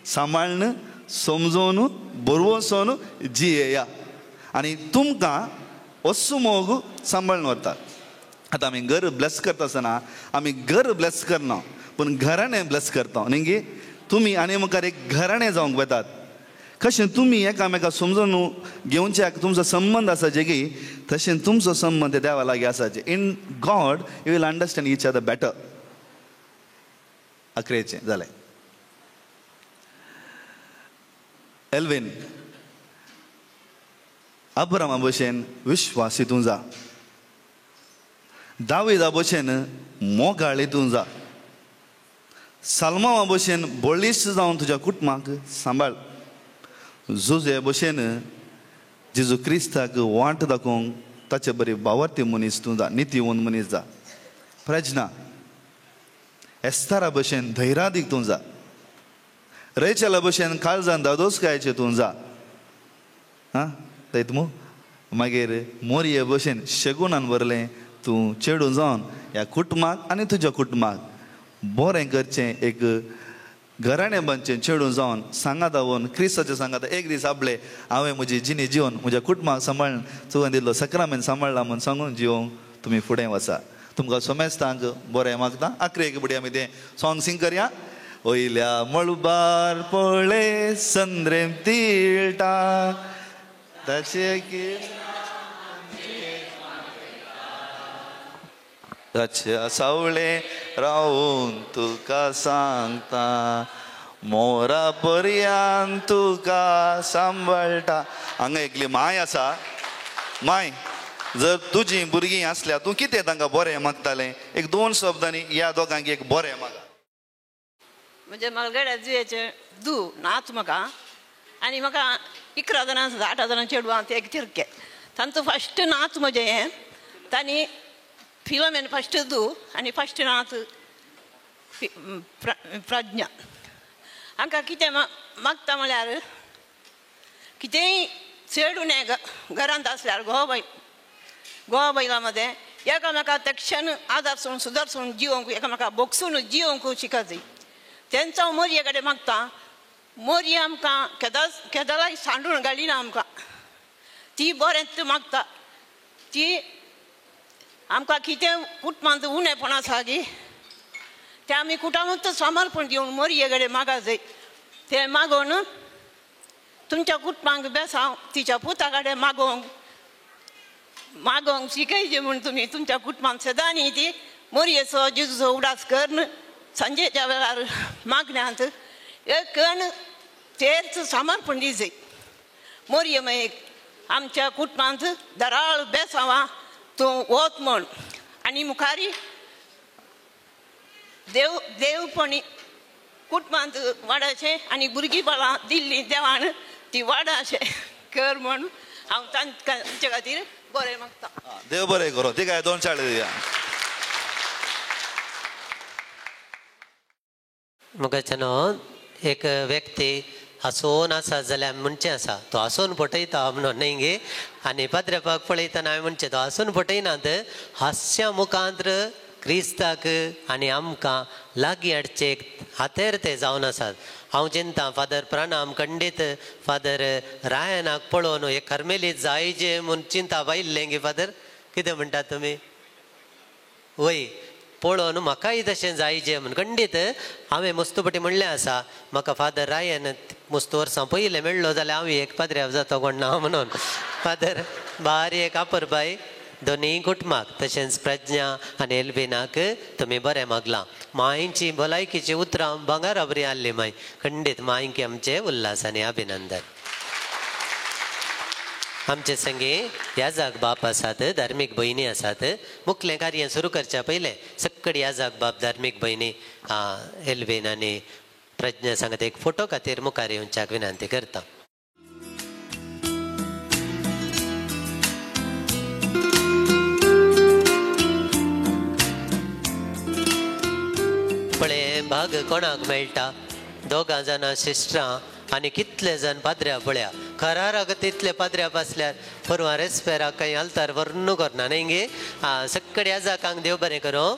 सांबाळन समजोवन बरोवसोन जियेया आनी तुमकां असो मोग सांबाळून व्हरता. आतां आमी घर ब्लेस करता आसतना आमी घर ब्लेस करना पूण घराणें ब्लेस करता न्ही गे. तुमी आनी मुखार एक घराणें जावंक वेतात. कशें तुमी एकामेकाक समजून घेवचे तुमचो संबंध आसा जे की तशें तुमचो संबंध देवा लागीं आसाचे. In God you will understand each other better. अकरेचें जालें. एल्विन अब्रामा भशेन विश्वासीतूं जा. दाविदा भशेन मोगाळीतूं जा. साल्मावा भशेन बळीस जावन तुज्या कुटुंबाक सांबाळ. जुजे भशेन जेजू क्रिस्ताक वाट दाखोवंक ताचे बरी भावार्थी मनीस तूं जा, नितीवन मनीस जा. प्रज्ञा एस्तारा भशेन धैर्यादीक तूं जा. रेचला भशेन काळजान दादोसकायचे तूं जा. हां थंयत मू मागीर मोरये भशेन शेगुणान बरलें तूं चेडूं जावन ह्या कुटुंबाक आनी तुज्या कुटुंबाक बरें करचें एक घराणें बांदचें चेडूं जावन सांगात आवन क्रिस्ताच्या सांगात एक दीस आपले हांवें म्हजी जिणी जिवन म्हज्या कुटुंबाक सांबाळून तुवें दिल्लो सक्रामेंत सांबाळला म्हूण सांगून जिवोंक तुमी फुडें वचा. तुमकां सोमेस्तांक बरें मागता. आखरेक बुडी आमी तें सॉंग सिंग करया. वयल्या मळबार पळय संद्रेम तिळटा ताचे की ताच्या सावळे रावून तुका सांगता मोरा पर्यान तुका सांबाळटा. हांगा एकली माय आसा. माय जर तुजीं भुरगीं आसल्या तूं कितें तांकां बरें मागतालें? एक 2 शब्दांनी ह्या दोगांक एक बरें मागा. म्हणजे मलगड्या जुयेचे दू नाच म्हाका आनी म्हाका 11 जाणां 8 जाणां चेडवां ते एक तिरके तांचो फस्ट नाच म्हजें हें तांणी फिलोमेन फस्ट दू आनी फस्ट नाच प्रज्ञा. हांकां कितें मागता म्हळ्यार कितेंय चेडूं घरांत आसल्यार घोव बैला मध्ये एकामेका ते क्षण आदारसून सुदारसून जिवंक एकामेका बोगसून जिवंक शिकत जाय तेंचो मोरये कडेन मागता मोरये आमकां केदाराक सांडून घालिना आमकां ती बरेंच मागता ती आमकां कितें कुटुंबांत उणेपण आसा गी तें आमी कुटुंबांत समर्पण दिवन मोरये कडेन मागत जाय तें मागोवन तुमच्या कुटुंबांक बेसांव तिच्या पुता कडेन मागोवंक शिकयचें म्हूण तुमी तुमच्या कुटुंबांत सदांनी ती मोरयेचो जिजूचो उडास करून सांजेच्या वेळार मागण्यांत एक कण तेच समर्पण दी जाय मोरये मागीर आमच्या कुटुंबांत दराळ बेसांवां तूं वच म्हण आनी मुखारी देवपणी कुटुंबांत वाडाचें आनी भुरगीं बाळां दिल्लीं देवान ती वाडाचें कर म्हण हांव तांचे खातीर बरें मागता देव बरें करो ती काय 2 शाळे दिया मुखाच्यान एक व्यक्ती हसोन आसा जाल्यार आमी म्हणचें आसा तो हसोन फटयता म्हणून न्ही गे आनी पाद्रपाक पळयतना हांवें म्हणचें तो हसोन फटयनात हास्या मुखांत्र क्रिस्ताक आनी आमकां लागीं हाडचे हातेर ते जावन आसात हांव चिंता फादर प्रणाम खंडीत फादर रायनाक पळोवन हे कर्मेलीत जायचे म्हूण चिंता बायिल्लें गे फादर कितें म्हणटात तुमी वय पळोवन म्हाकाय तशें जायचें म्हूण खंडीत हांवें मस्तुपटी म्हणलें आसा म्हाका फादर रायन मस्त वर्सां पयलें मेळ्ळो जाल्यार हांव एक पाद्र्याव जातो कोण ना म्हणून फादर बारी एक आपुरबाय दोनी कुटुंबाक तशेंच प्रज्ञा आनी एल्विनाक तुमी बरें मागलां मांयची भलायकीची उतरां भांगारा बरी आहली माय खंडीत मांयक आमचे उल्हास आनी अभिनंदन आमचे संगी ह्या जाग बाप आसात धार्मीक भयणी आसात मुख्य कार्य सुरू करच्या पयलें सक्कड ह्या जाग बाप धार्मीक भयणी एल्विन आनी प्रज्ञा सांगत एक फोटो खातीर मुखार येवच्याक विनंती करता पळय भाग कोणाक मेळटा 2 जाणां सिस्टरां आनी कितले जाण पाद्र्या पळया खराराक तितले पाद्र्या आसल्यार परवां रेस्पेराक खंय आलतार वर्णू करना न्ही गे सक्कड ह्या जाकांक देव बरें करूं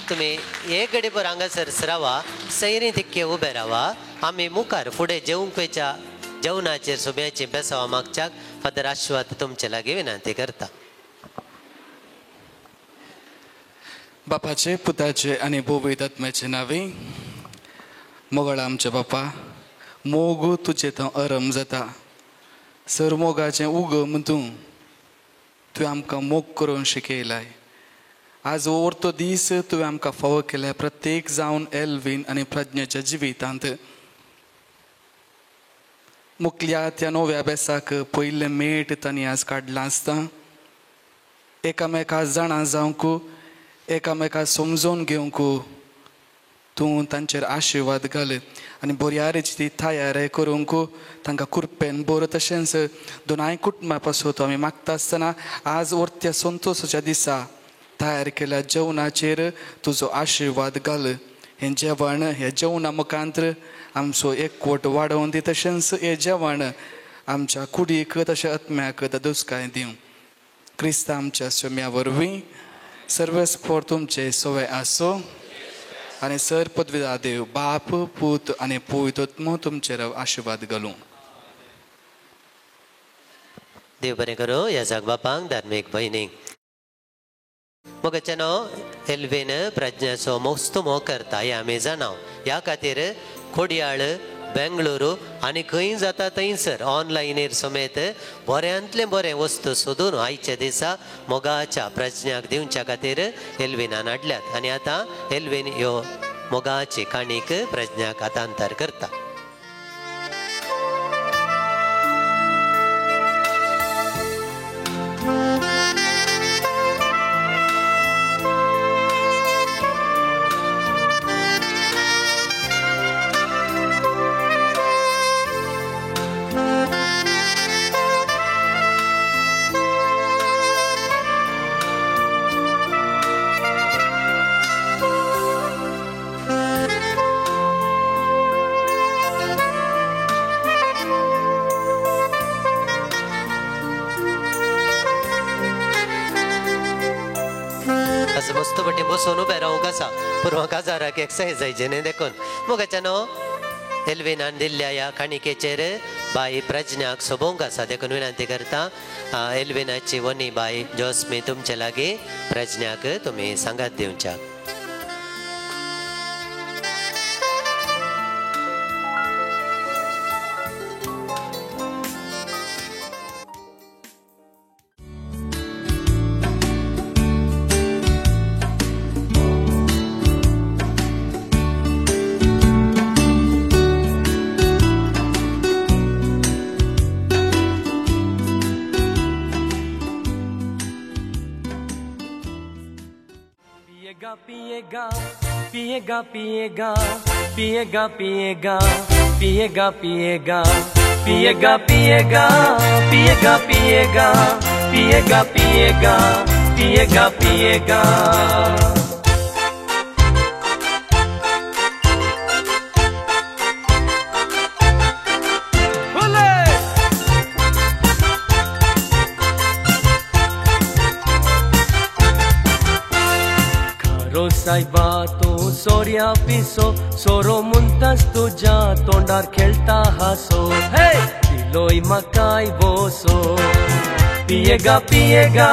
तुमी एक घडी पर हांगासर रावा सैरी तिक्के उबे रावा आमी मुखार फुडें जेवंकेच्या जेवणाचेर सुब्याची बेसांवां मागच्याक फादर आश्वाद तुमचे लागीं विनंती करता बापाचे पुताचे आनी पवित्र आत्म्याचे नांवे मोगळा आमचे बापा मोग तुजे थंय अरम जाता सर मोगाचें उगम तुवें आमकां मोग करून शिकयलाय आज ओरतो दीस तुवें आमकां फावो केल्या प्रत्येक जावन एल्विन आनी प्रज्ञाच्या जिवितांत मुखल्या त्या नव्या बेसाक पयलें मेट तांणी आज काडलां आसता एकामेका जाणां जावंक एकामेका समजून घेवंक तूं तांचेर आशिर्वाद घाल आनी बऱ्यारेची ती तयारी करूंक तांकां कुरपेन बरो तशेंच दोनाय कुटुंबा पासून आमी मागता आसतना आज त्या संतोशाच्या दिसा तयार केल्या जेवणाचेर तुजो आशिर्वाद घाल हें जेवण हे जेवणा मुखांत्र आमचो एकवट वाडोवन दी तशेंच हें जेवण आमच्या कुडीक तशें आत्म्याक दुसकाय दिवं क्रिस्त आमच्या सोम्या वरवीं सर्वस्पोर तुमचे सवय आसो आनी सर पदवीदार देव बाप पूत आनी पवित्र तुमचेर आशिर्वाद घालूं देव बरें करूं ह्या जाग बापांक धार्मीक भयणीक मोगाचेनो एल्विन प्रज्ञाचो मस्त मोग करता हे आमी जाणाव ह्या खातीर खोडयाळ बेंगळुरू आनी खंय जाता थंयसर ऑनलायनीर समेत बऱ्यांतलें बरें वस्तू सोदून आयच्या दिसा मोगाच्या प्रज्ञाक दिवच्या खातीर एल्विनान हाडल्यात आनी आतां एल्विन ह्यो मोगाची काणीक प्रज्ञाक हस्तांतर करता फाटी बसून उबे रावूंक आसा पूण म्हाका जराक एक्सरसायज जायचे न्ही देखून मोगाच्या न्हू एल्विनान दिल्ल्या ह्या काणिकेचेर बाई प्रज्ञाक सोबोवंक आसा देखून विनंती करता एल्विनाची वनी बाई जोस्मी तुमचे लागीं प्रज्ञाक तुमी सांगात दिवच्या पिएगा पिएगा पिएगा पिएगा पिएगा पिएगा पिएगा पिएगा पिएगा पिएगा पिएगा पिएगा पिएगा पिएगा सायबा तू सोर्या पिसो सोरो म्हणटास तुज्या तोंडार खेळटा हासो हे दिलोय म्हाकाय बोसो पिएगा पिएगा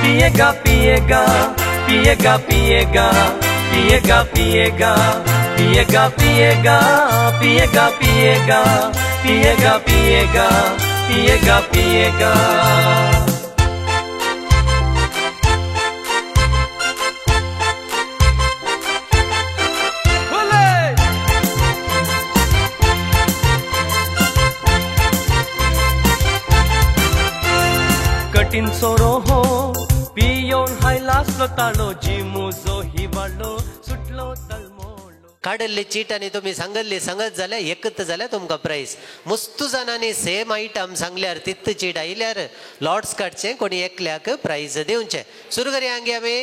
पिएगा पिएगा पिएगा पिएगा पिएगा पिएगा पिएगा पिएगा पिएगा पिएगा पिएगा पिएगा पिएगा पिएगा कठीण सोरो हो पियोन हायलासलो ताळो जिमुजो हिवाळो सुटलो तळमोळो काडल्ली चीट आनी तुमी सांगल्ली सांगत जाल्यार एकच जाल्यार तुमकां प्रायज मस्तू जाणांनी सेम आयटम सांगल्यार तित्त चीट आयल्यार लॉट्स काडचे कोणी एकल्याक प्रायज दिवचे सुरू करया आंगी आमी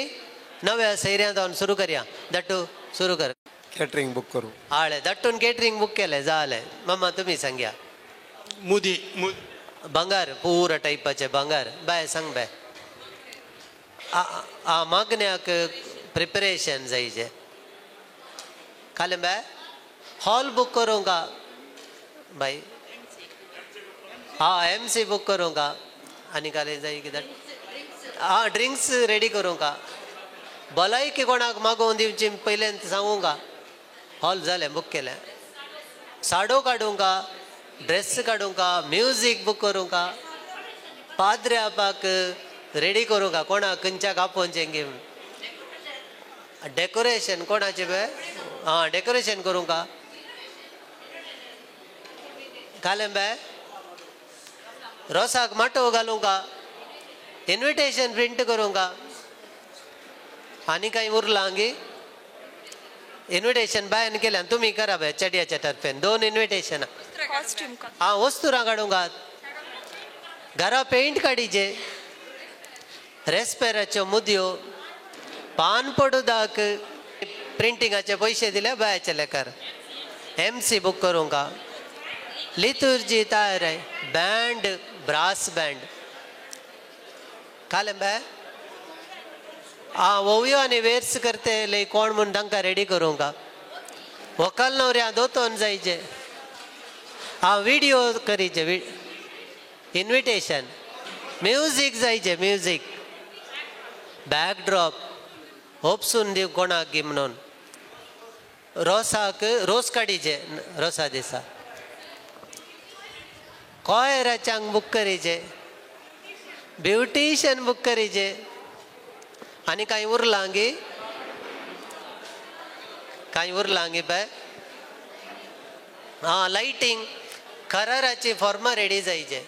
नव्या सैऱ्यां जावन सुरू करया दट्टू सुरू कर कॅटरिंग बुक करू आळे दट्टून कॅटरिंग बुक केलें जालें मम्मा तुमी सांगया मुदी बंगार पुरा टायपाचे बंगार बाय सांग बाय मागण्याक प्रिपरेशन जायचे खालें बाय हॉल बुक करूंक बाय MC बुक करूंक आनी काले जाय कित्याक ड्रिंक्स रेडी करूंक भलायकी कोणाक मागोवन दिवची पयलें सांगूंक हॉल जालें बुक केलें साडो काडूंक ड्रेस काडूंक म्युजीक बुक करूंक पाद्रे आपाक रेडी करूंक कोणाक खंयच्याक आपोवचें घेवन डेकोरेशन कोणाचें बाय डेकोरेशन करूंक कालें बाय रोसाक माटो घालूंक इन्विटेशन प्रिंट करूंक आनी कांय उरलां गी इन्विटेशन बायन केल्यान तुमी करा बाय चडयाच्या टर्फेन 2 इन्विटेशन वस्तुरां काडूंक घरा पेंट काडीचे रेस्पेराच्यो मुदयो पान पडूदाक प्रिंटिंगाचे पयशे दिले बायाचे लेकार MC बुक करूंक लितुर्जी तयार बँड ब्रास बँड कालें बाय ओव्यो आनी वेर्स करते लय कोण म्हूण तांकां रेडी करूंक व्हंकल न्हवऱ्या दोतोन जायचे विडियो करीचे इन्विटेशन म्युजीक जायचे म्युजीक बॅकड्रॉप होपसून दिव कोणाक गी म्हणून रोसाक रोस काडीचे रोसा दिसा कॉयराच्यांक बुक करीचे ब्युटिशियन बुक करीचे आनी कांय उरलां गी बाय लायटींग खराराची फॉर्मां रेडी जायचे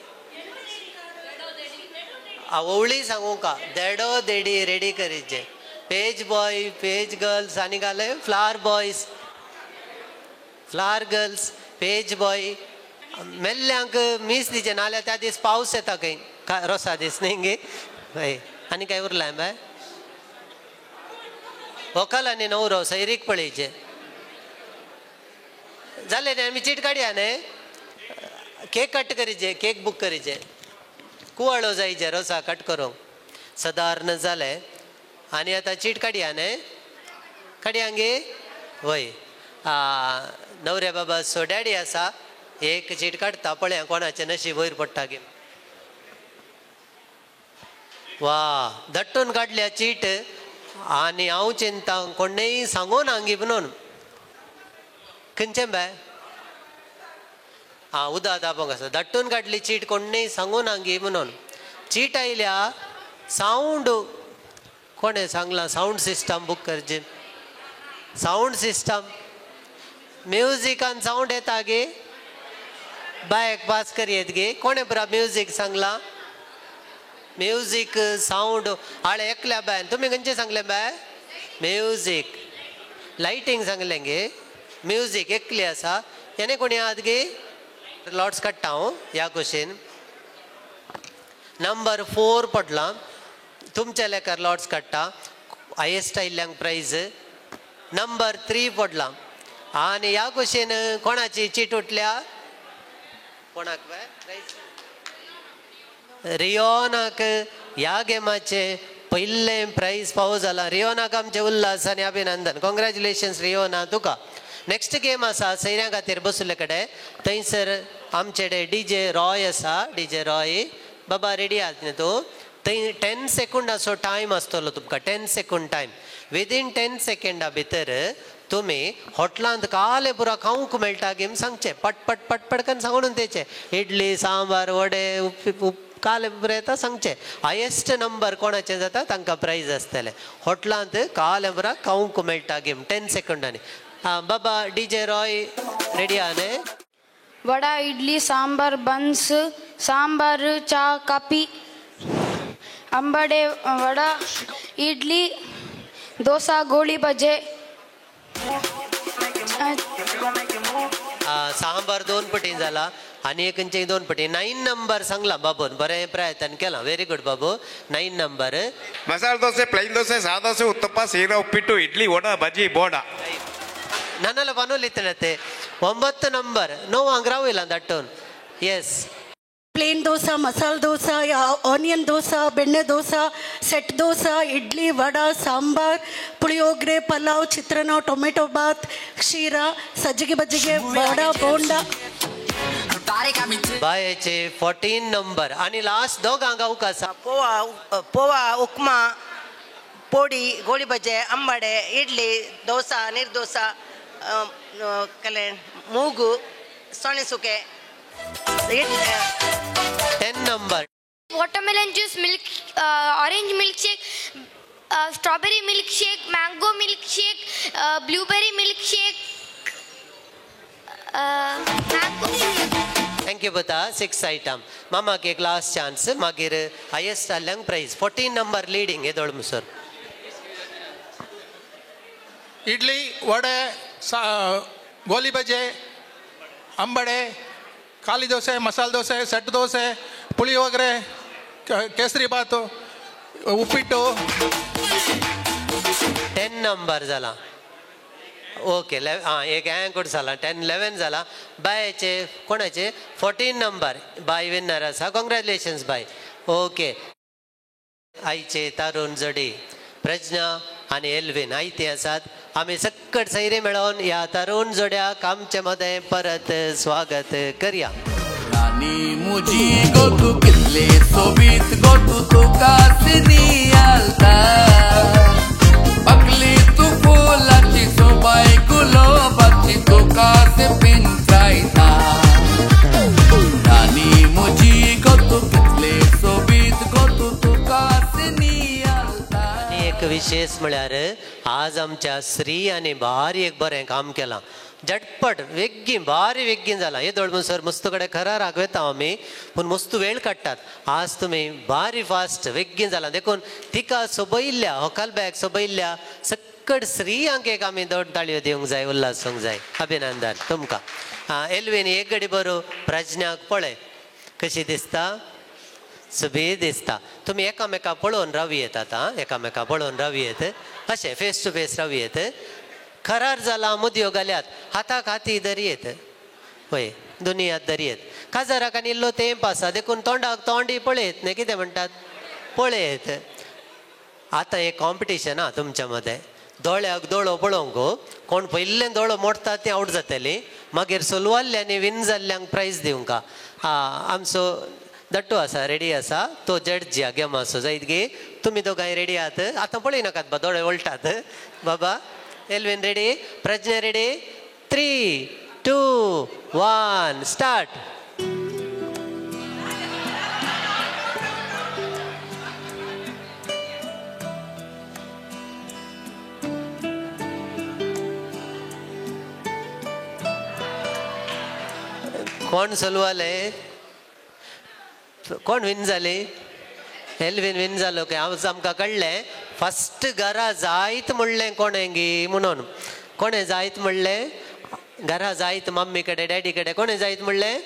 ओवळी सांगूंक देडो देडी रेडी करीचे पेज बॉय पेज गर्ल्स आनी घाले flower boys flower girls page boy मेल्ल्यांक मीस दिचे नाल्यार त्या दीस पावस येता खंय रोसा दीस न्ही गे हय आनी कांय उरलां बाय व्हंकल आनी न्हवरो सैरीक पळयचे जालें न्ही आमी चीट काडया न्ही केक कट करीचे केक बुक करीचे कुवाळो जायचे रोसा कट करूंक सादारण जालें आणि आता चीट काडया न्ही काडयांगे वय नवऱ्या बाबा सो डॅडी आसा एक चीट काडटा पळया कोणाचें नशीब वयर पडटा गे वा दट्टून काडल्या चीट आणि हांव चिंता कोणेय सांगून हांगी म्हणून खंयचें बाय उदा दाबोंक आसा दट्टून काडली चीट कोणेय सांगून हांगी म्हणून चीट आयल्या साऊंड कोणे सांगला साऊंड सिस्टम बूक करचे साऊंड सिस्टम म्युजिकान साऊंड येता गे बायक पास करियेत गे कोणे बरा म्युजीक सांगला म्युजीक साऊंड आळे एकल्या बाय तुम्ही खंयचे सांगले बाय म्युजीक लायटिंग सांगलें गे म्युजीक एकली आसा याने कोणी आहात गे लॉट्स काडटा हांव ह्या कुशीन नंबर 4 पडला तुमच्या लेकार लॉट्स काडटा हायेस्ट आयिल्ल्यांक प्रायज नंबर 3 पडला आणि ह्या कुशीन कोणाची चीट उठल्या कोणाक बाय प्रायज रियोनाक ह्या गेमाचे पयलें प्रायज फावो जाला रियोनाक आमचे उल्हास आनी अभिनंदन कॉंग्रॅच्युलेशन्स रियोना तुका नेक्स्ट गेम आसा सैऱ्यां खातीर बसले कडेन थंयसर आमचे कडेन DJ रॉय आसा DJ रॉय बाबा रेडी आहात न्ही तूं थंय 10 सेकंडाचो टायम आसतलो तुमकां 10 सेकंड टायम विदीन 10 सेकंडा भितर तुमी हॉटलांत काले पुरो खावंक मेळटा गेम सांगचे पट पट पट पटकन सांगून तेचे इडली सांबार वडे काले पुरे येता सांगचे हायेस्ट नंबर कोणाचे जाता तांकां प्रायज आसतले हॉटलांत काले पुरो खावंक मेळटा गेम 10 सेकंडांनी बाबा DJ रॉय रेडी आहा न्ही वडा इडली सांबार बन्स सांबार चा कापी आंबाडे वडा इडली डोसा गोळी बजे सांबार 2 पटीन जाला आणि एकंचे 2 पटी 9 नंबर सांगला बाबून बरें प्रयत्न केला व्हेरी गुड बाबू 9 नंबर ಮಸಾಲೆ ದೋಸೆ ಪ್ಲೈನ್ ದೋಸೆ ಸಾದಾ ದೋಸೆ ಉತ್ತಪ್ಪ ಸೀರಾ ಉಪ್ಪಿಟ್ಟು ಇಡ್ಲಿ ವಡ ಬಜ್ಜಿ ಬೋಂಡ ನನ್ನೆಲ್ಲ ಬನ್ನೂಲಿತ್ತನತ್ತೆ 9 ನಂಬರ್ ನೋವು ರಾವಿಲ್ಲ ದಟ್ಟೋನ್ S plane dosa masala dosa onion dosa ಬೆಣ್ಣೆ ದೋಸೆ ಸೆಟ್ ದೋಸೆ ಇಡ್ಲಿ ವಡ ಸಾಂಬಾರ್ ಪುಳಿಯೋಗರೆ ಪಲಾವ್ ಚಿತ್ರಾನ್ನ ಟೊಮೆಟೊ ಬಾತ್ ಕ್ಷೀರ ಸಜ್ಜಿಗೆ ಬಜ್ಜಿಗೆ ವಡ ಬೋಂಡ बायेचे 14 नंबर आणि लास्ट दोघांक अवकाश पोहा उपमा पोडी गोळी भजे आंबाडे इडली डोसा निर्दोसा कले मूगु सोने सुके 10 number watermelon juice milk orange milkshake strawberry milkshake mango milkshake blueberry milkshake thank you बता 6 आयटम मामाक एक लास्ट चान्स मागीर हायेस्ट जाल्ल्यांक प्रायज 14 नंबर लिडींग येदोळ मुसर इडली वडे ಗೋಲಿ ಬಜೆ ಅಂಬಡೆ ಖಾಲಿ ದೋಸೆ ಮಸಾಲೆ ದೋಸೆ ಸೆಟ್ ದೋಸೆ ಪುಳಿಯೋಗರೆ ಕೇಸರಿ ಬಾತು ಉಪ್ಪಿಟ್ಟು 10 नंबर जाला ओके एक हँग जाला 10-11 जाला बायचे कोणाचे 14 नंबर बाय विनर आसा कॉंग्रॅच्युलेशन्स बाय ओके आईचे तरुण जोडी प्रज्ञा आणि एल्विन आयते आसात आम्ही सक्कट सैरी मेळोन ह्या तरुण जोड्याक आमचे मध्ये परत स्वागत करूया रानी मुजी गोटू कितले सोबीत गोटू तुका सिनियालता पकली तू फुलाची सोबाय गुलाबाची तुका से पिंचायता रानी मुजी गोटू कितले सोबीत गोटू तुका सिनियालता एक विशेष म्हळ्यार आज आमच्या श्री आणि भारी एक बरें काम केलां झटपट वेग्गी भारी वेग्गीन जाला हे दोळ सर मस्तू कडे खरा रागवेता आमी पूण मस्तू वेळ काडटात आज तुमी भारी फास्ट वेग्गीन जाला देखून तिका सोबयल्ल्या होकाल बॅग सोबयल्ल्या सक्कट श्रीयांक एक आमी दोन ताळयो दिवंक जाय उल्हासूंक जाय अभिनंदन तुमकां एल्विन एक घडी बरो प्रज्ञाक पळय कशी दिसता सुबीर दिसता तुमी एकामेका पळोवन रावयेत आतां एकामेका पळोवन रावयेत अशें फेस टू फेस रावयेत खरार जाला मुदयो घाल्यात हाताक हाती धरयेत पळय दुनियात धरयेत काजाराक आनी इल्लो तेंप आसा देखून तोंडाक तोंडी पळयत न्ही कितें म्हणटात पळयत आतां एक कॉम्पिटिशन आहा तुमच्या मदें. दोळ्याक दोळो पळोवंक कोण पयलें दोळो मोडटा ती आवट जातली. मागीर सोलवाल्ल्यांनी विन जाल्ल्यांक प्रायज दिवंक. आमचो दट्टू आसा रेडी आसा तो जड्ज ह्या गेमाचो जायत गे. तुमी दोगांय रेडी आहात. आतां पळय नाकात बा दोळे वळटात बाबा. Alvin ready, Pragya ready. 3, 2, 1 start. कोण सोलवाले? कोण विन जाली? एल्विन विन जालो की आमकां कळ्ळें. फस्ट घरा जायत म्हणलें कोणें गी म्हणून. कोणें जायत म्हणलें? घरा जायत मम्मी कडेन डॅडी कडेन कोणें जायत म्हणलें?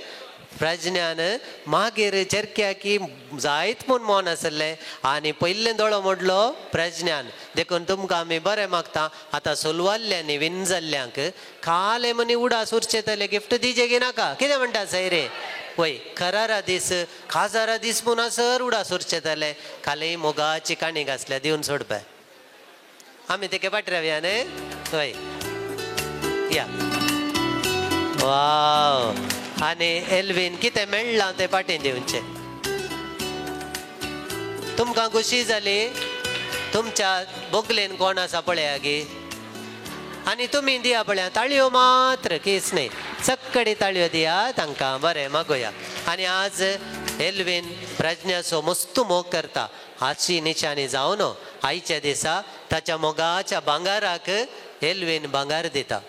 प्रज्ञान. मागीर चेरक्याकी जायत म्हूण मोन आसलें आनी पयलें दोळो मोडलो प्रज्ञान. देखून तुमकां आमी बरें मागता. आतां सोलवाल्ल्यांनी विन जाल्ल्यांक खाले मनी उडास उरचेतले गिफ्ट दिजे गे नाका. कितें म्हणटा सैरे? वय खरारा दीस खाजारा दीस म्हूण सर उडास उरचेतले. खाली मोगाची काणी घासल्या दिवन सोडपा. आमी तेका पाठरावया न्ही. वय या. वाव. आनी एल्विन कितें मेळ्ळां तें पाटेन दिवचें. तुमकां खुशी जाली? तुमच्या बोगलेन कोण आसा पळया गे. आनी तुमी दिया पळया ताळयो मात्र केस न्ही. सक्कडी ताळयो दिया तांकां. बरें मागोया. आनी आज एल्विन प्रज्ञाचो मस्त मोग करता. हाची निशाणी जावन आयच्या दिसा ताच्या मोगाच्या भांगाराक एल्विन भांगार दिता.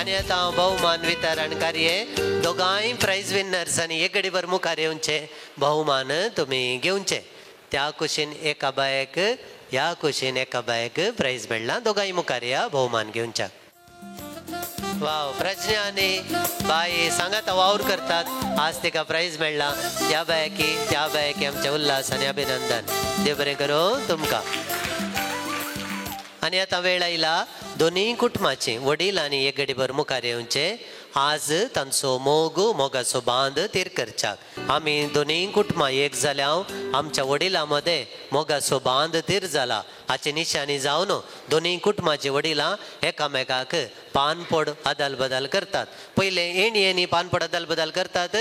आनी आतां बहुमान वितरण कार्य. दोगांय प्रायज विनर्स आनी एक घडीभर मुखार येवचे बहुमान तुमी घेवचे. त्या कुशीन एका बायक ह्या कुशीन एका बायक प्रायज मेळ्ळां. दोगांय मुखार या बहुमान घेवच्या. वाव. प्रज्ञा आनी बाई सांगात वावर करतात. आज तिका प्रायज मेळ्ळां. ह्या बायकी त्या बायकी आमचे उल्हास आनी अभिनंदन. देव बरें करूं तुमकां. आनी आतां वेळ आयला दोनी कुटुंबाची वडील आनी एक घडीभर मुखार येवचे. आज तांचो मोगाचो बांद तीर करच्याक. आमी दोनी कुटुंबां एक जाल्या आमच्या वडिलां मदें मोगाचो बांद तीर जाला हाची निशाणी जावन दोनी कुटुंबाची वडिलां एकामेकाक पानपड आदाल बदाल करतात. पयले येणी पानपड आदाल बदाल करतात.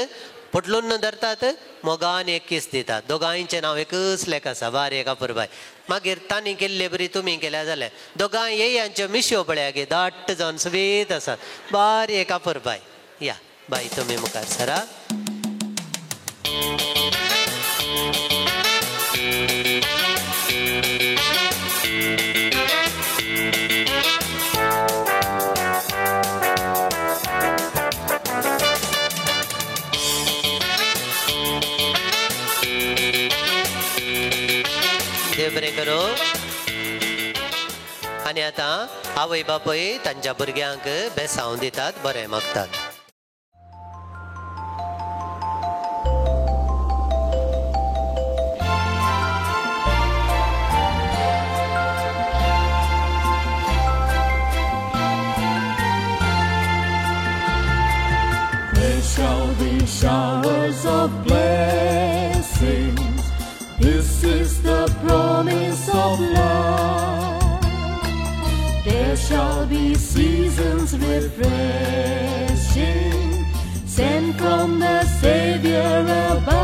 फुटलून धरतात. मोगान एक किस दितात. दोगांयचें नांव एकच लेख आसा बारी कापूरबाय. मागीर तांणी केल्ले बरी तुमी केल्या जाल्यार दोगांय येयांच्यो मिश्यो पळया गे दाट जावन सुबेत आसात. बारी कापूरबाय. या बाई तुमी मुखार सरा. देव बरें करूं. आनी आतां आवय बापूय तांच्या भुरग्यांक बेसांव दितात. बरें मागतात. There shall be showers of blessings. This is the promise of love. There shall be seasons refreshing, sent from the Savior above.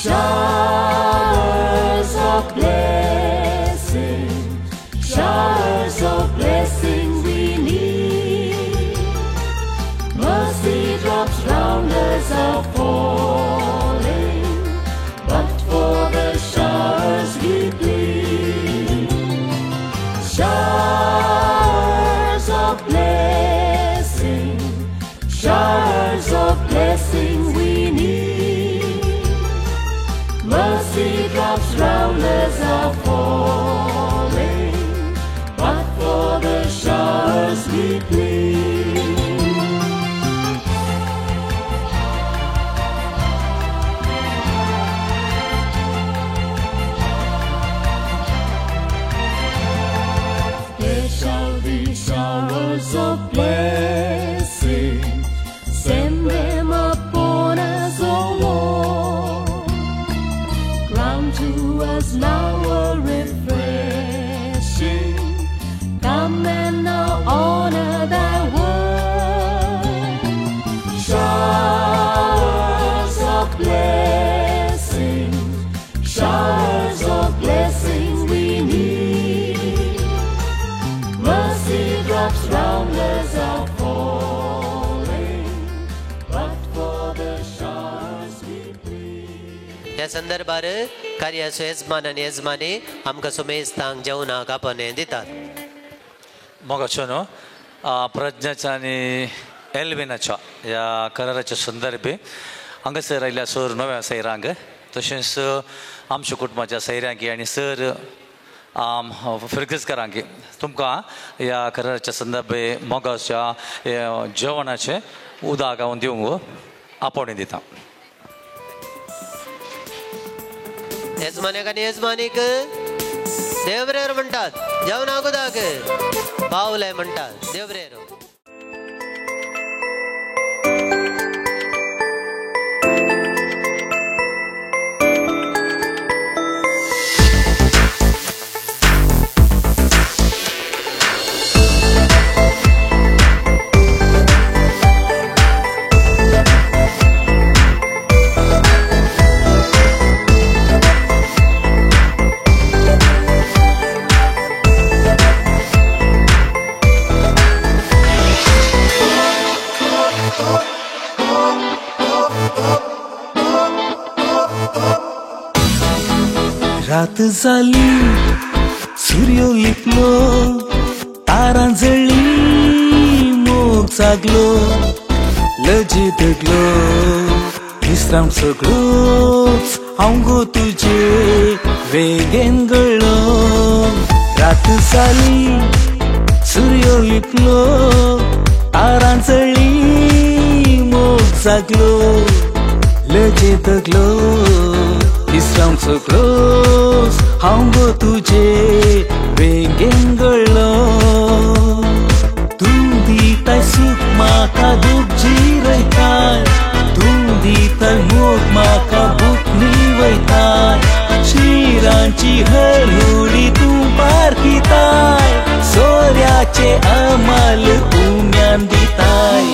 Showers of blessing, showers of blessing we need. Mercy drops round us are falling, but for the showers we plead. Showers of blessing, showers of sweetly. There shall be showers of blessing, send them upon us, O Lord. Grant to us now a refreshing. Come and now honor thy word. Showers of blessing, showers of blessing we need. Mercy drops round us are falling, but for the showers we plead. ह्या संदर्भात कार्याचो येजमान आनी येजमानी आमकां सुमेस्तांक जेवणाक आपणे दितात. मोगाचोनो प्रज्ञाच्या आणि एल्विनाच्या ह्या कराराच्या संदर्भी हांगासर आयिल्ल्या सर नव्या सैरांक तशेंच आमच्या कुटुंबाच्या सैऱ्यांक आणि सर फिरगजकारांक तुमकां ह्या कराराच्या संदर्भी मोगाच्या जेवणाचे उदक हांव दिवंक आपोवणें दिता. येजमान्याक आनी येजमानीक देवरेर म्हणटात, जेवणाक उदक पावले म्हणटात देवरेर. रात जाली सूर्य लिपलो तारा जळली मोग जागलो लजे दगलो विश्राम सगळोच हांव गो तुजे वेगेन गळलो. रात जाली सूर्य लिपलो तारा जळली मोग जागलो लजे दगलो विश्राम so close हांव गो तुजे वेंगेन गळलो. तूं दिताय सूख म्हाका दूख जिरयताय, तूं दिताय मोग म्हाका भूक वयताय. शिरांची हरहुडी तूं पारखिताय, सोऱ्याचे अमाल उम्यान दिताय.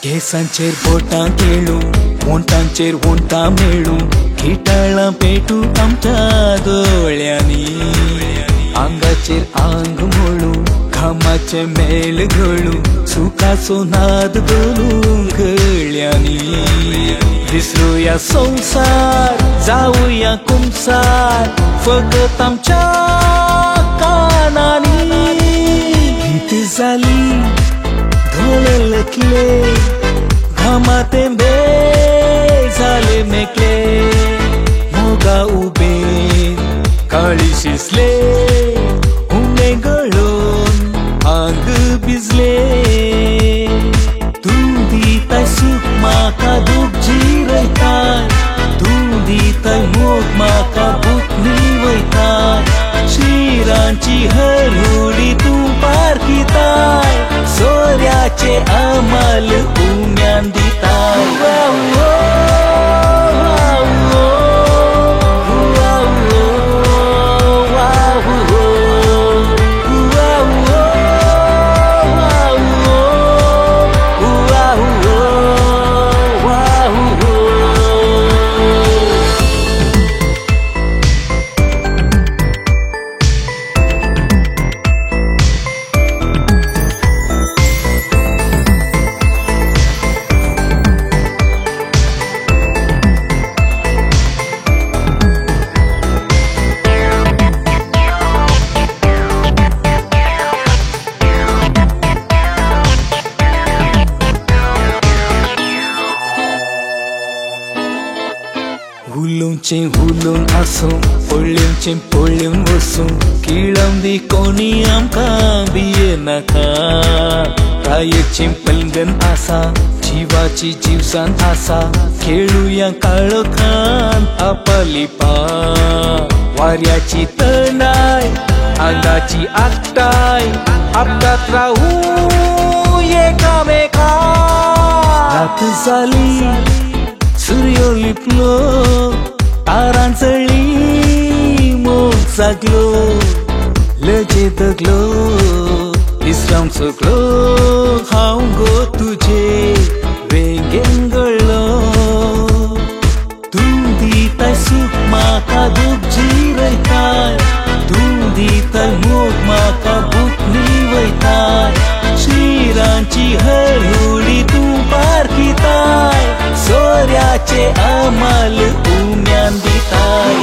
केसांचेर बोटां केळू, वोंटांचेर वोंटां मेळू, किटाळां पेटू आमच्या दोळ्यांनी. आंगाचेर आंग मोळू, घामाचे मेल गळू, सुखाचो नाद दोलू गळ्यांनी. विसरुया संवसार, जावुया कुमसार, फकत आमच्या कानांनी. भीत जाली धोलकले घामाते बे झाले मेकले. मोगा उबे काळी शिजले, उमे गळून आंग भिजले. तूं दिताय सूख म्हाका दूख जिरयताय, तूं दिताय मोग म्हाका भूक वयताय. शिरांची हरहुडी तूं पारखिताय, सोऱ्याचे अमाल उम्यान दिताय. हुलूंचे हुलून आसूं पडलींचे पडलीन वसूं किळंदी कोणी आमकां बिये नाका कायेचें पलंगन आसा जिवाची जीवसान आसा खेळुया काळोखान आपालिपा वाऱ्याची तणाय आंगाची आकटाय आपटात राहू एकामेका रात जाली सूर्य लिपलो तारां चळ्ळी मोग जागलो लजेतगलो विश्राम चुकलो हांव गो तुजे वेंगेन गळ्ळो तूं दिताय सूख म्हाका दूख जिरयताय तूं दिताय मोग म्हाका बुकली वयताय शिरांची हरहुडी तूं पारखिताय सोऱ्याचे अमाल उम्यान दिताय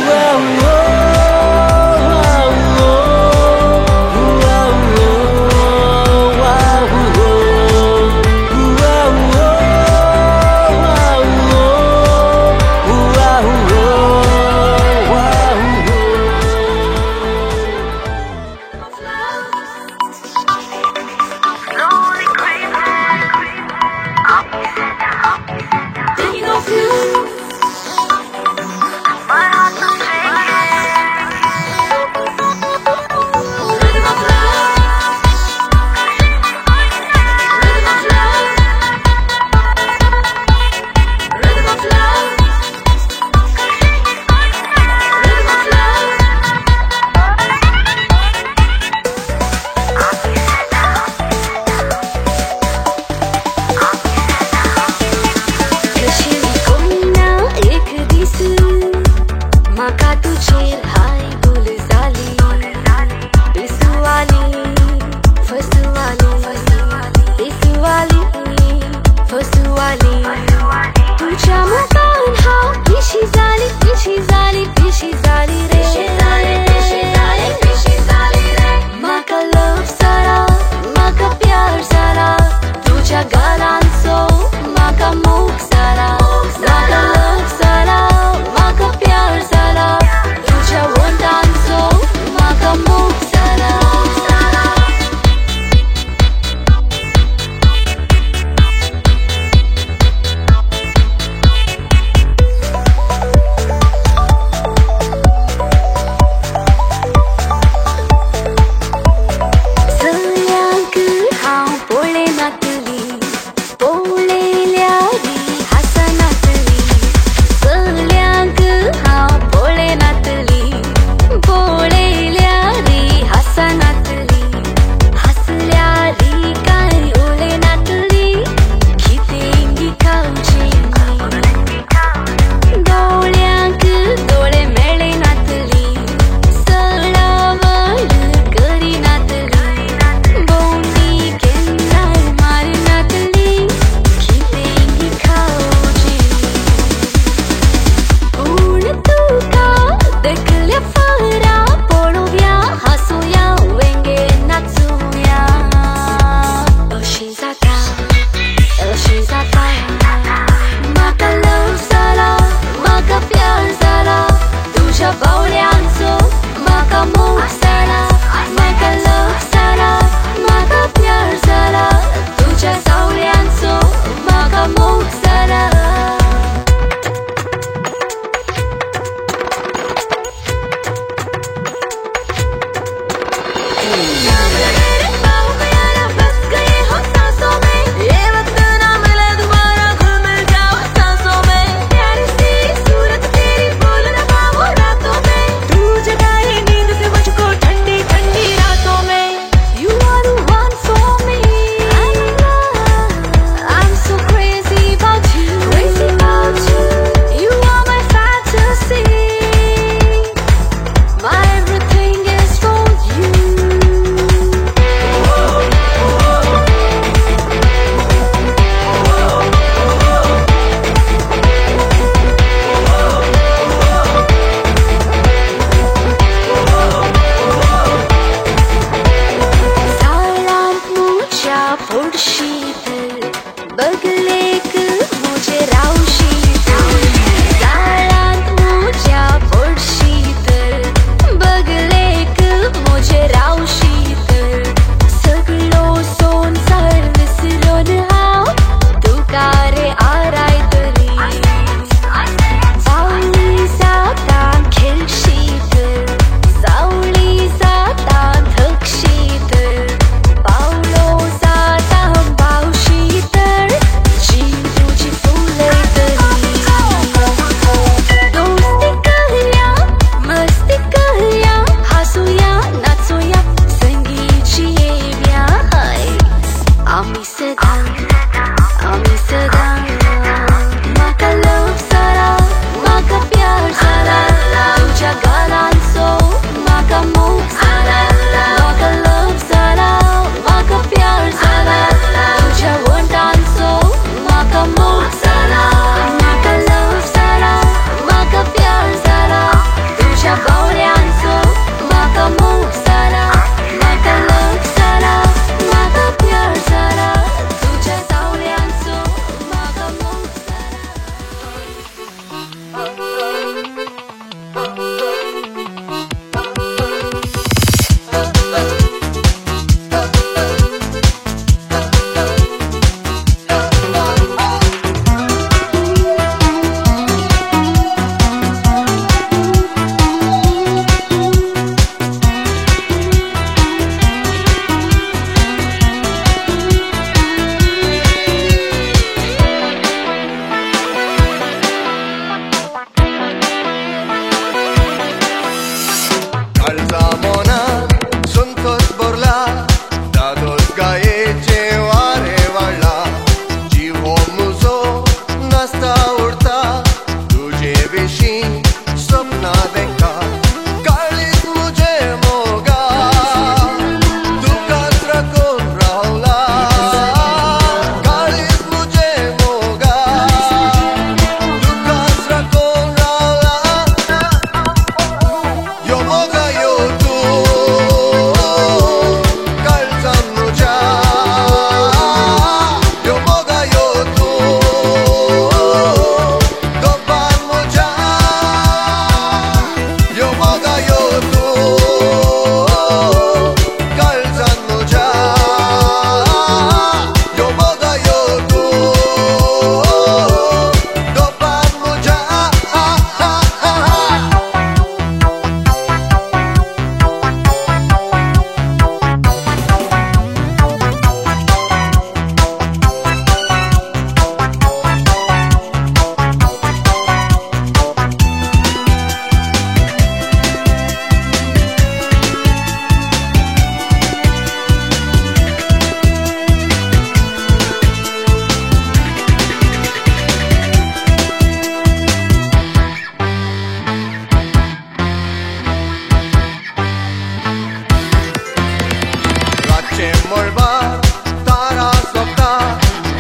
मुळबार तारा सोपता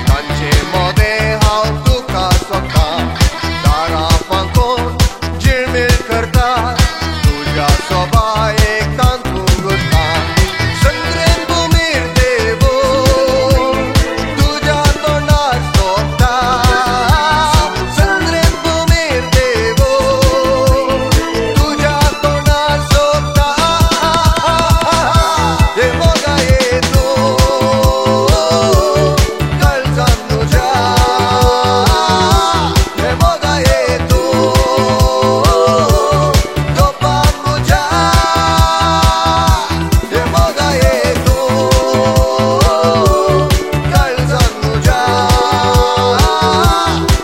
तांचे मोदे हांव तुका सोदता तारा फांकोन जिळमीळ करता तुज्या सोबायेक तांतून गुंता चंद्रेन भुमीर देवो तुज्या तोंडार सोपता चंद्रेन भुमीर देवो तुज्या तोंडार सोपता हे मोगा येतो काळजान तुज्या हे मोगा येतो तोपान तुज्या हे मोगा येतो काळजान तुज्या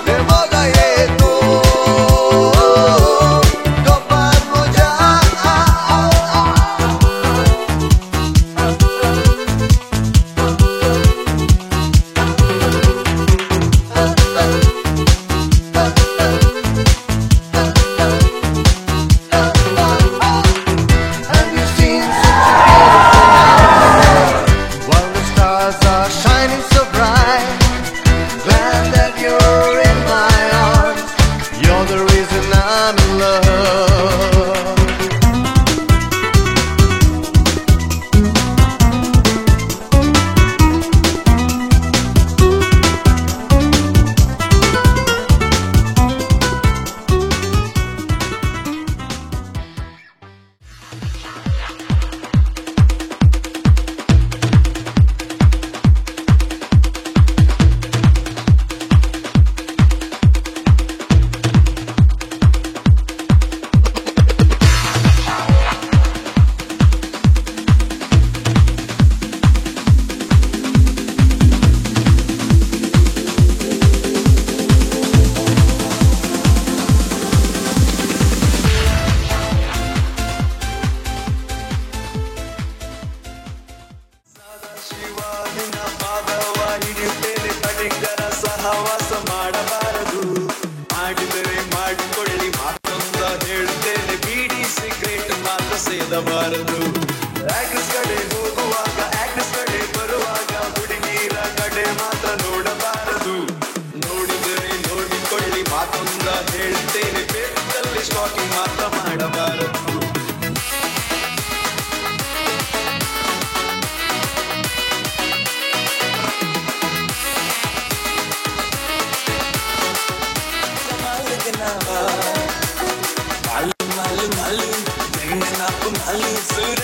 हे मोगा येतो तोपान तुज्या Have you seen such a beautiful night while the stars are shining so bright? Glad that you're in my arms. You're the reason I'm in love. ಸಹವಾಸ ಮಾಡಬಾರದು ಮಾಡಿದರೆ ಮಾಡಿಕೊಳ್ಳಿ ಮಾತೊಂದ ಹೇಳ್ತೇನೆ ಬೀಡಿ ಸಿಗರೇಟ್ ಮಾತ್ರ ಸೇದಬಾರದು ಆಕ್ಟ್ರೆಸ್ ಕಡೆ ಹೋಗುವಾಗ ಆಕ್ಟ್ರೆಸ್ ಕಡೆ ಬರುವಾಗ ಹುಡುಗಿರ ಕಡೆ ಮಾತ್ರ ನೋಡಬಾರದು ನೋಡಿದರೆ ನೋಡಿಕೊಳ್ಳಿ ಮಾತೊಂದ ಹೇಳ್ತೇನೆ ಬೇಕಲ್ಲಿ ಸ್ಟಾಕಿಂಗ್ ಮಾತ್ರ ಮಾಡಬಾರದು Malu, malu, malu, dengan aku malu.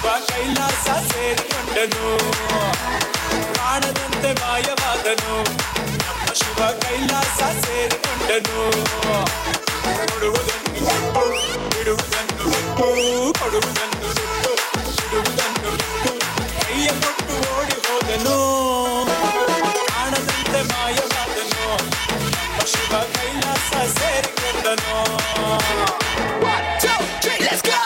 Shiva Kailasa ಸೇರಿಕೊಂಡನು ಕಾಣದಂತೆ ಮಾಯವಾದನು ನಮ್ಮ ಶಿವ ಕೈಲಾಸ ಸೇರಿಕೊಂಡನು ಕೊಡುವುದನ್ನು ಬಿಟ್ಟು ಬಿಡುವುದನ್ನು ಬಿಟ್ಟು ಕೊಡುವುದನ್ನು ಬಿಟ್ಟು ಬಿಡುವುದನ್ನು ಬಿಟ್ಟು ಕೈಯ ಕೊಟ್ಟು ಓಡಿ ಹೋದನು ಕಾಣದಂತೆ ಮಾಯವಾದನು ನಮ್ಮ Shiva Kailasa ಸೇರಿಕೊಂಡನು. One, two, three, let's go!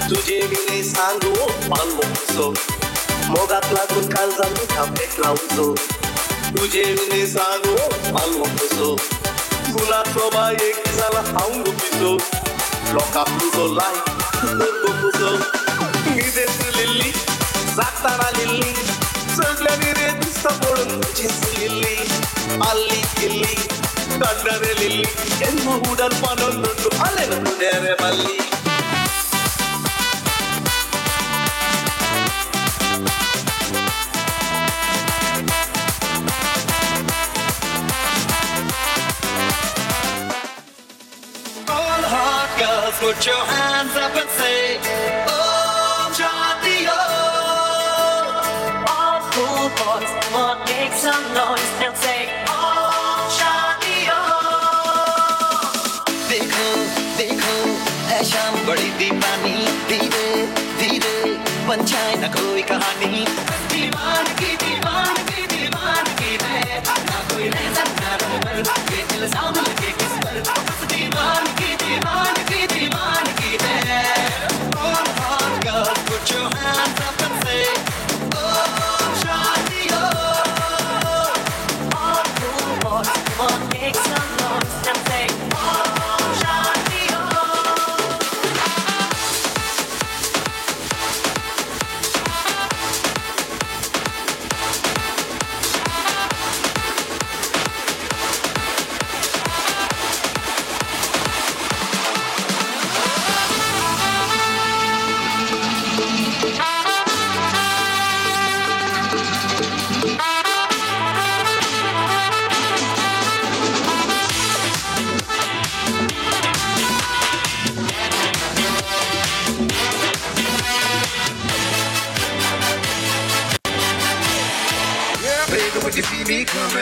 तुझे मी नाही सांगू पान मोकसो मोगात लागून काळजात थांबेत लावतो तुझे मी नाही सांगू पान मोकसो तुला शोभा एक झाला हाऊन गुपिसो लोका तुझो लाई गुपिसो मी देत लिल्ली जाताना लिल्ली सगळ्यांनी रे दिसता पडून तुझीच लिल्ली आल्ली किल्ली कंडरे लिल्ली एन्नो उडल पानोन नुंडू आले नुंडे रे मल्ली Put your hands up and say, oh, Johnny, oh. All cool boys want to make some noise and say, oh, Johnny, oh. देखो, देखो, है शाम बड़ी दीवानी, धीरे, धीरे, बन जाए ना कोई कहानी, दीवानगी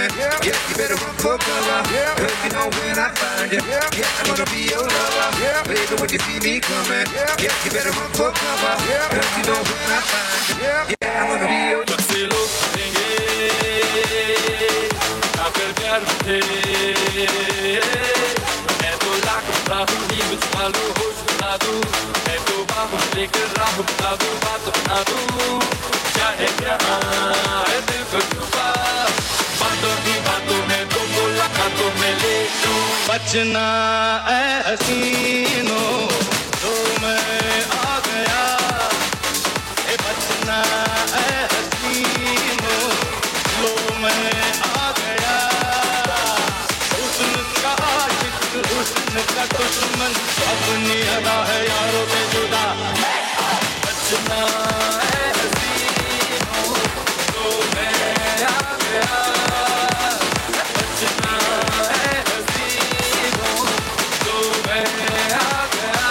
coming. Yeah, you better run for cover. Cause you know when I find you, yeah, I'm gonna be your lover. Baby, when you see me coming, yeah, you better run for cover. Cause you know when I find you, yeah, I'm gonna be your lover. मैं तो लाख बता दूं नींद चुरा लूं होश बता दूं मैं तो बाहों लेकर राह बता दूं बात बता दूं चाहे क्या है दिल को छुपा बातों में तो मुलाकातों में ले लूं बचना ऐ हसीनों तो मैं आ गया बचना ऐ हसीनों लो मैं आ गया हुस्न का दुश्मन अपनी अदा है यारों से जुदा बचना है हसीनों तो मैं आ गया बचना है हसीनों तो मैं आ गया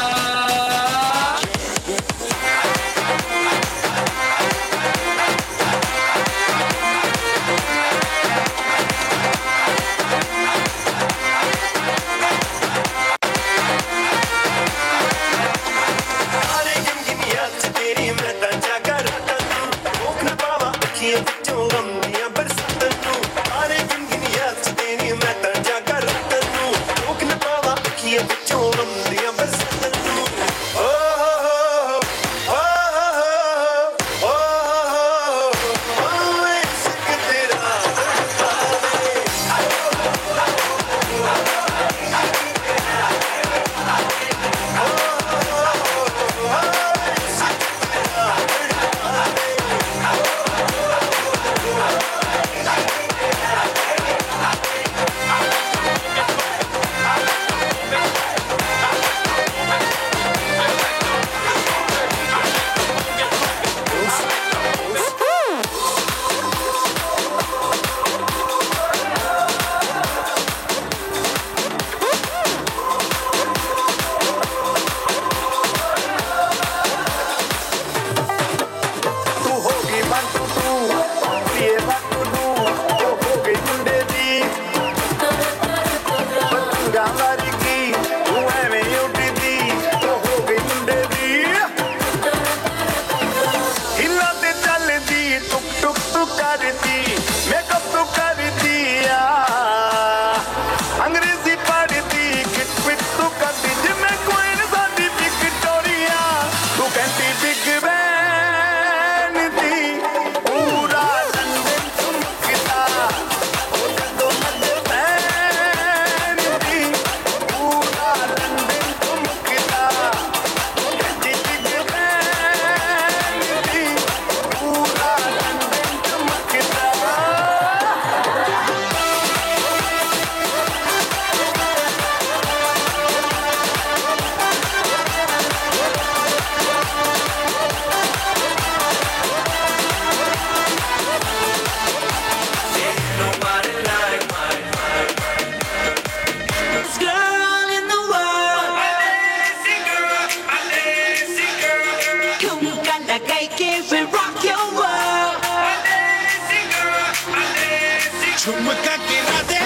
झुमका गिरा दे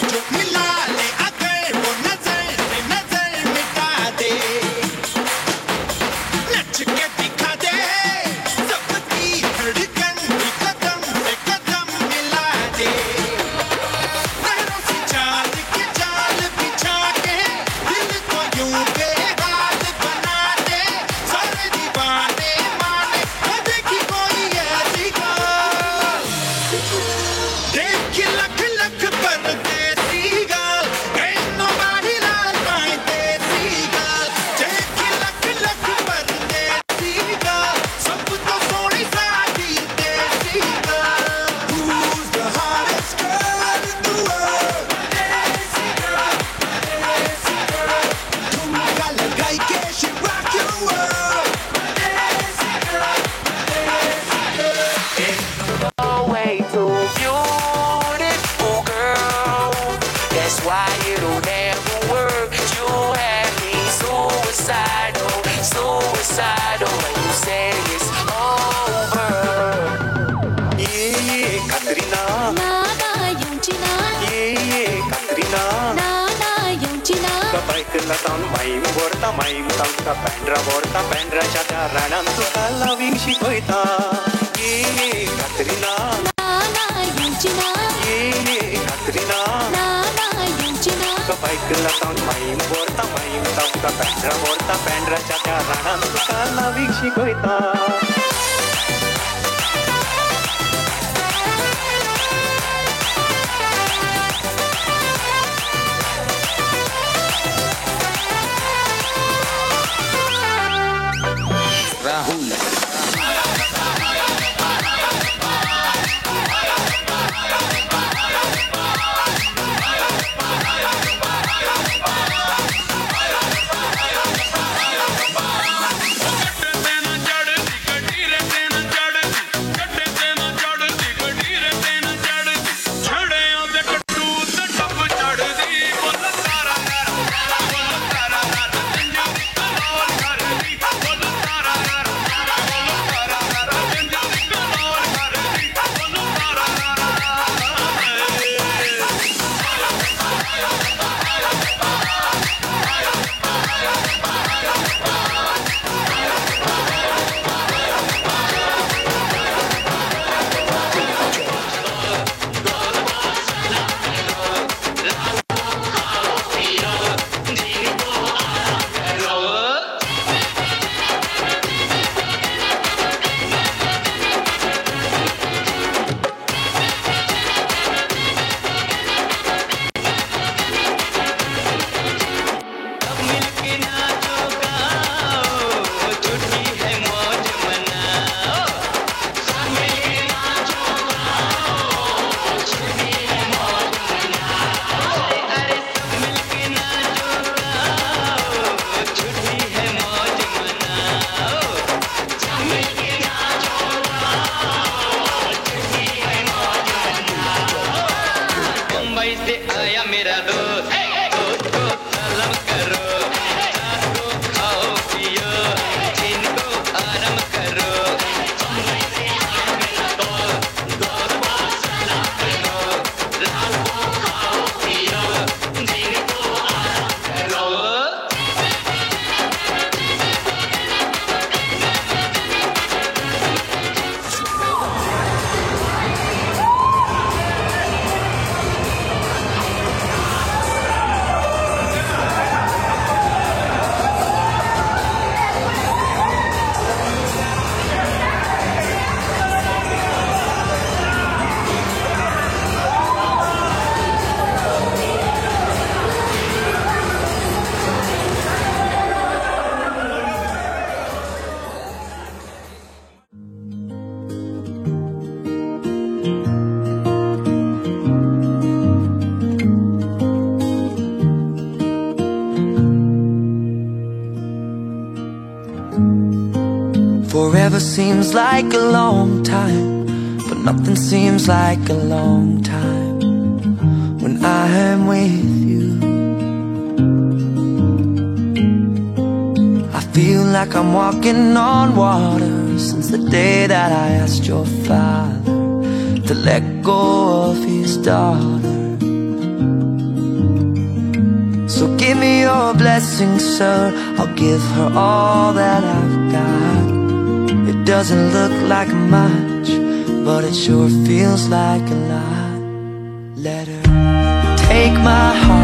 जो मिला ले अगर वो नजर में नजर मिटा दे नच के दिखा दे सबकी धड़कन की कदम से कदम मिला दे नहरों से चाल की चाल बिछा के दिल को यूं बेहाल बना दे सारे दीवाने माने कदे की कोई ऐसी लख लख परदेसी गाल ain't nobody like my देसी गाल देख लख लख परदेसी गाल सब तो सोनी सादी देसी गाल who's the hottest girl in the world desi girl ठुमका लगाई के she rock your world desi girl ain't no way to you why it'll never work. You have me suicidal, suicidal when you say it's over. Yeah, Katrina. तावन माईम व्हरता माईम तांकां पेंड्रा व्हरता पेंड्राच्या त्या रानान तुका लवींग शिकयता ये कात्रिना ये कात्रिना तुका बायकला तावन माईम व्हरता माईम तांकां पेंड्रा व्हरता पेंड्राच्या त्या रानान तुका लवींग शिकयता Rahul. Forever seems like a long time, but nothing seems like a long time when I am with you. I feel like I'm walking on water since the day that I asked your father to let go of his daughter. So give me your blessing, sir, I'll give her all that I've got. It doesn't look like much, but it sure feels like a lot. Let her take my heart